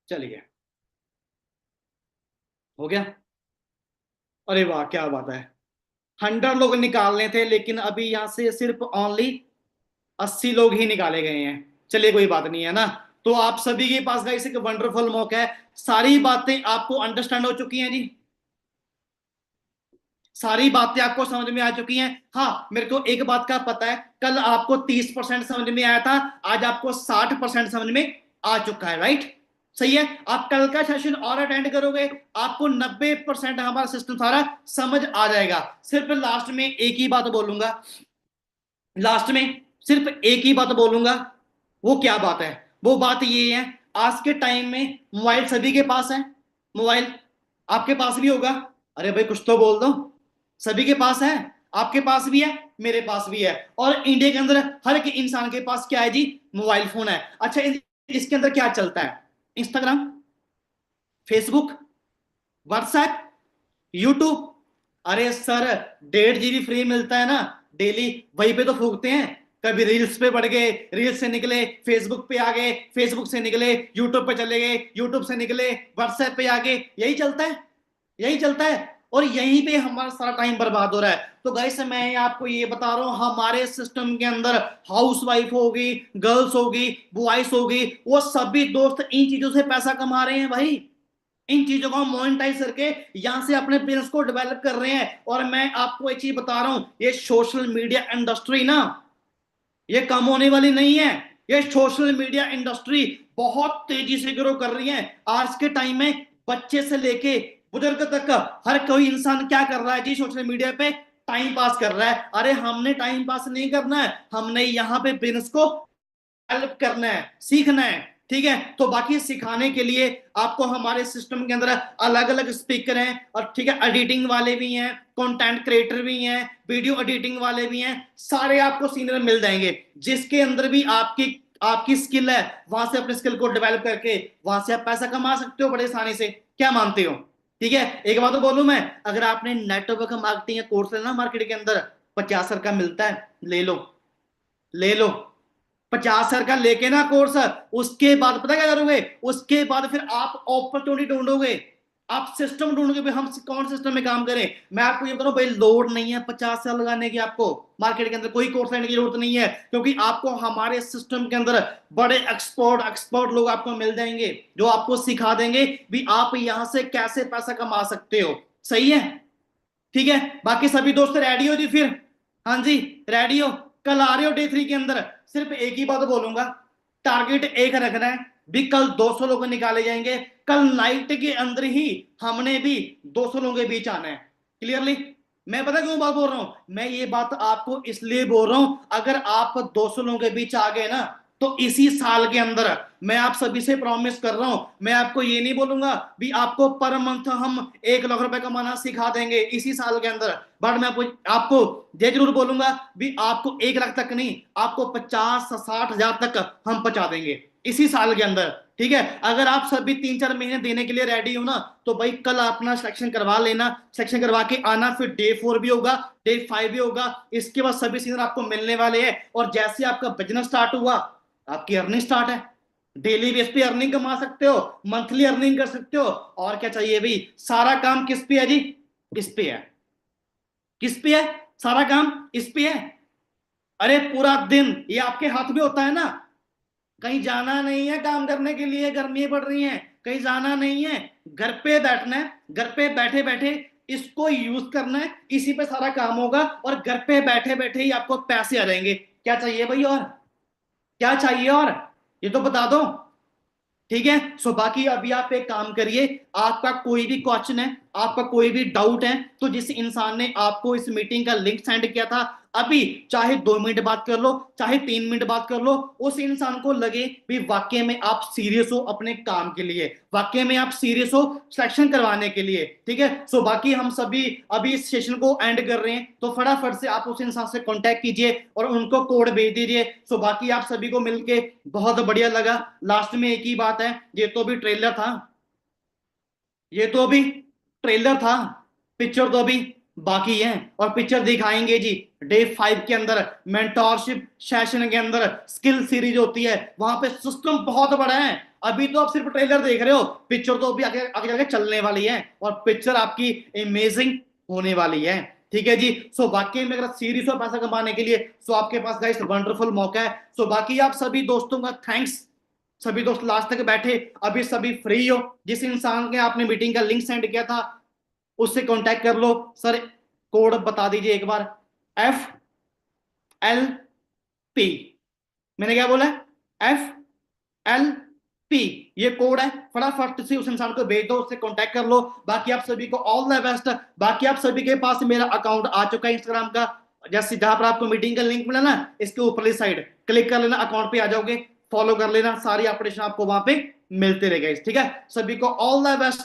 चलिए, हो गया। अरे वाह क्या बात है, 100 लोग निकालने थे, लेकिन अभी यहां से सिर्फ ओनली 80 लोग ही निकाले गए हैं। चलिए कोई बात नहीं है ना। तो आप सभी के पास गाइस एक वंडरफुल मौका है, सारी बातें आपको अंडरस्टैंड हो चुकी हैं जी, सारी बातें आपको समझ में आ चुकी हैं। हाँ मेरे को एक बात का पता है, कल आपको 30% समझ में आया था, आज आपको 60% समझ में आ चुका है, राइट। सही है, आप कल का सेशन और अटेंड करोगे, आपको 90% हमारा सिस्टम सारा समझ आ जाएगा। सिर्फ लास्ट में एक ही बात बोलूंगा, लास्ट में सिर्फ एक ही बात बोलूंगा। वो क्या बात है, वो बात ये है, आज के टाइम में मोबाइल सभी के पास है, मोबाइल आपके पास भी होगा। अरे भाई कुछ तो बोल दो, सभी के पास है, आपके पास भी है, मेरे पास भी है, और इंडिया के अंदर हर एक इंसान के पास क्या है जी, मोबाइल फोन है। अच्छा इसके अंदर क्या चलता है, इंस्टाग्राम, फेसबुक, व्हाट्सएप, यूट्यूब। अरे सर 1.5 GB फ्री मिलता है ना डेली, वहीं पे तो फूकते हैं। कभी रील्स पे बढ़ गए, रील्स से निकले फेसबुक पे आ गए, फेसबुक से निकले यूट्यूब पे चले गए, यूट्यूब से निकले व्हाट्सएप पे आ गए, यही चलता है, यही चलता है। और यहीं पे हमारा सारा टाइम बर्बाद हो रहा है। तो गाइस मैं आपको ये बता रहा हूं, हमारे सिस्टम के अंदर हाउस वाइफ होगी, गर्ल्स होगी, बॉयज होगी, वो सभी दोस्त इन चीजों से पैसा कमा रहे हैं भाई, इन चीजों को मोनेटाइज करके यहां से अपने बिजनेस को डेवलप कर रहे हैं। और मैं आपको एक चीज बता रहा हूं, ये सोशल मीडिया इंडस्ट्री ना, ये कम होने वाली नहीं है। ये सोशल मीडिया इंडस्ट्री बहुत तेजी से ग्रो कर रही है। आज के टाइम में बच्चे से लेके बुजुर्ग तक हर कोई इंसान क्या कर रहा है जी, सोशल मीडिया पे टाइम पास कर रहा है। अरे हमने टाइम पास नहीं करना है, हमने यहाँ पे बिजनेस को हेल्प करना है, सीखना है, ठीक है। तो बाकी सिखाने के लिए आपको हमारे सिस्टम के अंदर अलग अलग स्पीकर हैं, और ठीक है एडिटिंग वाले भी हैं, कंटेंट क्रिएटर भी हैं, वीडियो एडिटिंग वाले भी हैं, सारे आपको सीनियर मिल जाएंगे। जिसके अंदर भी आपकी आपकी स्किल है, वहां से अपने स्किल को डेवलप करके वहां से आप पैसा कमा सकते हो बड़े आसानी से। क्या मानते हो, ठीक है। एक बात तो बोलूं मैं, अगर आपने नेटवर्क मार्केटिंग का कोर्स लेना मार्केट के अंदर, 50 हजार का मिलता है, ले लो, ले लो। 50 हजार का लेके ना कोर्स, उसके बाद पता क्या करोगे, उसके बाद फिर आप अपॉर्चुनिटी ढूंढोगे, आप सिस्टम ढूंढोगे भाई हम कौन सिस्टम में काम करें। मैं आपको ये बता रहा हूं भाई, लोड नहीं है 50 साल लगाने की आपको। मार्केट के अंदर कोई कोर्स लेने की जरूरत नहीं है, क्योंकि आपको हमारे सिस्टम के अंदर बड़े एक्सपर्ट एक्सपर्ट लोग आपको मिल जाएंगे, जो आपको सिखा देंगे भी आप यहां से कैसे पैसा कमा सकते हो। सही है, ठीक है। बाकी सभी दोस्त रेडी हो जी फिर? हाँ जी, रेडी हो? कल आ रहे हो डे 3 के अंदर? सिर्फ एक ही बात बोलूंगा, टारगेट एक रखना है भी, कल 200 लोग निकाले जाएंगे। कल नाइट के अंदर ही हमने भी 200 लोगों के बीच आना है। क्लियरली? मैं पता क्यों बात बोल रहा हूं? मैं ये बात आपको इसलिए बोल रहा हूं, अगर आप 200 लोगों के बीच आ गए ना, तो इसी साल के अंदर मैं आप सभी से प्रॉमिस कर रहा हूं, मैं आपको ये नहीं बोलूंगा भी आपको पर मंथ हम 1 लाख रुपए कमाना सिखा देंगे इसी साल के अंदर, बट मैं आपको आपको ये जरूर बोलूंगा भी आपको 1 लाख तक नहीं, आपको 50-60 हजार तक हम पहुंचा देंगे इसी साल के अंदर। ठीक है, अगर आप सभी 3-4 महीने देने के लिए रेडी हो ना, तो भाई कल अपना सिलेक्शन करवा लेना, सिलेक्शन करवा के आना, फिर डे 4 भी होगा, डे 5 भी होगा, इसके बाद सभी सीजन आपको मिलने वाले हैं। और जैसे आपका बिजनेस स्टार्ट हुआ, आपकी अर्निंग स्टार्ट है, डेली बेस पे अर्निंग कमा सकते हो, मंथली अर्निंग कर सकते हो, और क्या चाहिए भाई। सारा काम किस पे है जी? इस पे है। किस पे है? सारा काम इस पे है। अरे पूरा दिन ये आपके हाथ में होता है ना, कहीं जाना नहीं है काम करने के लिए, गर्मी पड़ रही है, कहीं जाना नहीं है, घर पे बैठना है, घर पे बैठे बैठे इसको यूज करना है, इसी पे सारा काम होगा, और घर पे बैठे बैठे ही आपको पैसे आ जाएंगे। क्या चाहिए भाई और? क्या चाहिए और? ये तो बता दो। ठीक है, सो बाकी अभी आप एक काम करिए, आपका कोई भी क्वेश्चन है, आपका कोई भी डाउट है, तो जिस इंसान ने आपको इस मीटिंग का लिंक सेंड किया था, अभी चाहे 2 मिनट बात कर लो, चाहे 3 मिनट बात कर लो, उस इंसान को लगे भी वाकई में आप सीरियस हो अपने काम के लिए, वाकई में आप सीरियस हो सिलेक्शन करवाने के लिए। ठीक है, सो बाकी हम सभी अभी इस सेशन को एंड कर रहे हैं, तो फटाफट से आप उस इंसान से कांटेक्ट कीजिए और उनको कोड भेज दीजिए। सो बाकी आप सभी को मिलके बहुत बढ़िया लगा। लास्ट में एक ही बात है, ये तो अभी ट्रेलर था, ये तो अभी ट्रेलर था, पिक्चर तो अभी बाकी है, और पिक्चर दिखाएंगे जी डे 5 के अंदर, मेंटोरशिप सेशन के अंदर, स्किल सीरीज होती है, वहां पे सिस्टम बहुत बड़ा है। अभी तो आप सिर्फ ट्रेलर देख रहे हो, पिक्चर तो अभी आगे आगे जाके चलने वाली है, और पिक्चर आपकी अमेजिंग होने वाली है। ठीक है जी, सो बाकी में अगर सीरीज हो पैसा कमाने के लिए, सो आपके पास गाइस वंडरफुल मौका है। सो बाकी आप सभी दोस्तों का थैंक्स, सभी दोस्त लास्ट तक बैठे, अभी सभी फ्री हो, जिस इंसान के आपने मीटिंग का लिंक सेंड किया था उससे कांटेक्ट कर लो। सर कोड बता दीजिए एक बार, FLP, मैंने क्या बोला? FLP, ये कोड है, फटाफट से उस इंसान को भेज दो, उससे कांटेक्ट कर लो। बाकी आप सभी को ऑल द बेस्ट। बाकी आप सभी के पास मेरा अकाउंट आ चुका है इंस्टाग्राम का, जैसे जहां पर आपको मीटिंग का लिंक मिला ना, इसके ऊपरली साइड क्लिक कर लेना, अकाउंट पे आ जाओगे, फॉलो कर लेना, सारी अपडेशन आपको वहां पे मिलते रहेगा। ठीक है, सभी को ऑल द बेस्ट।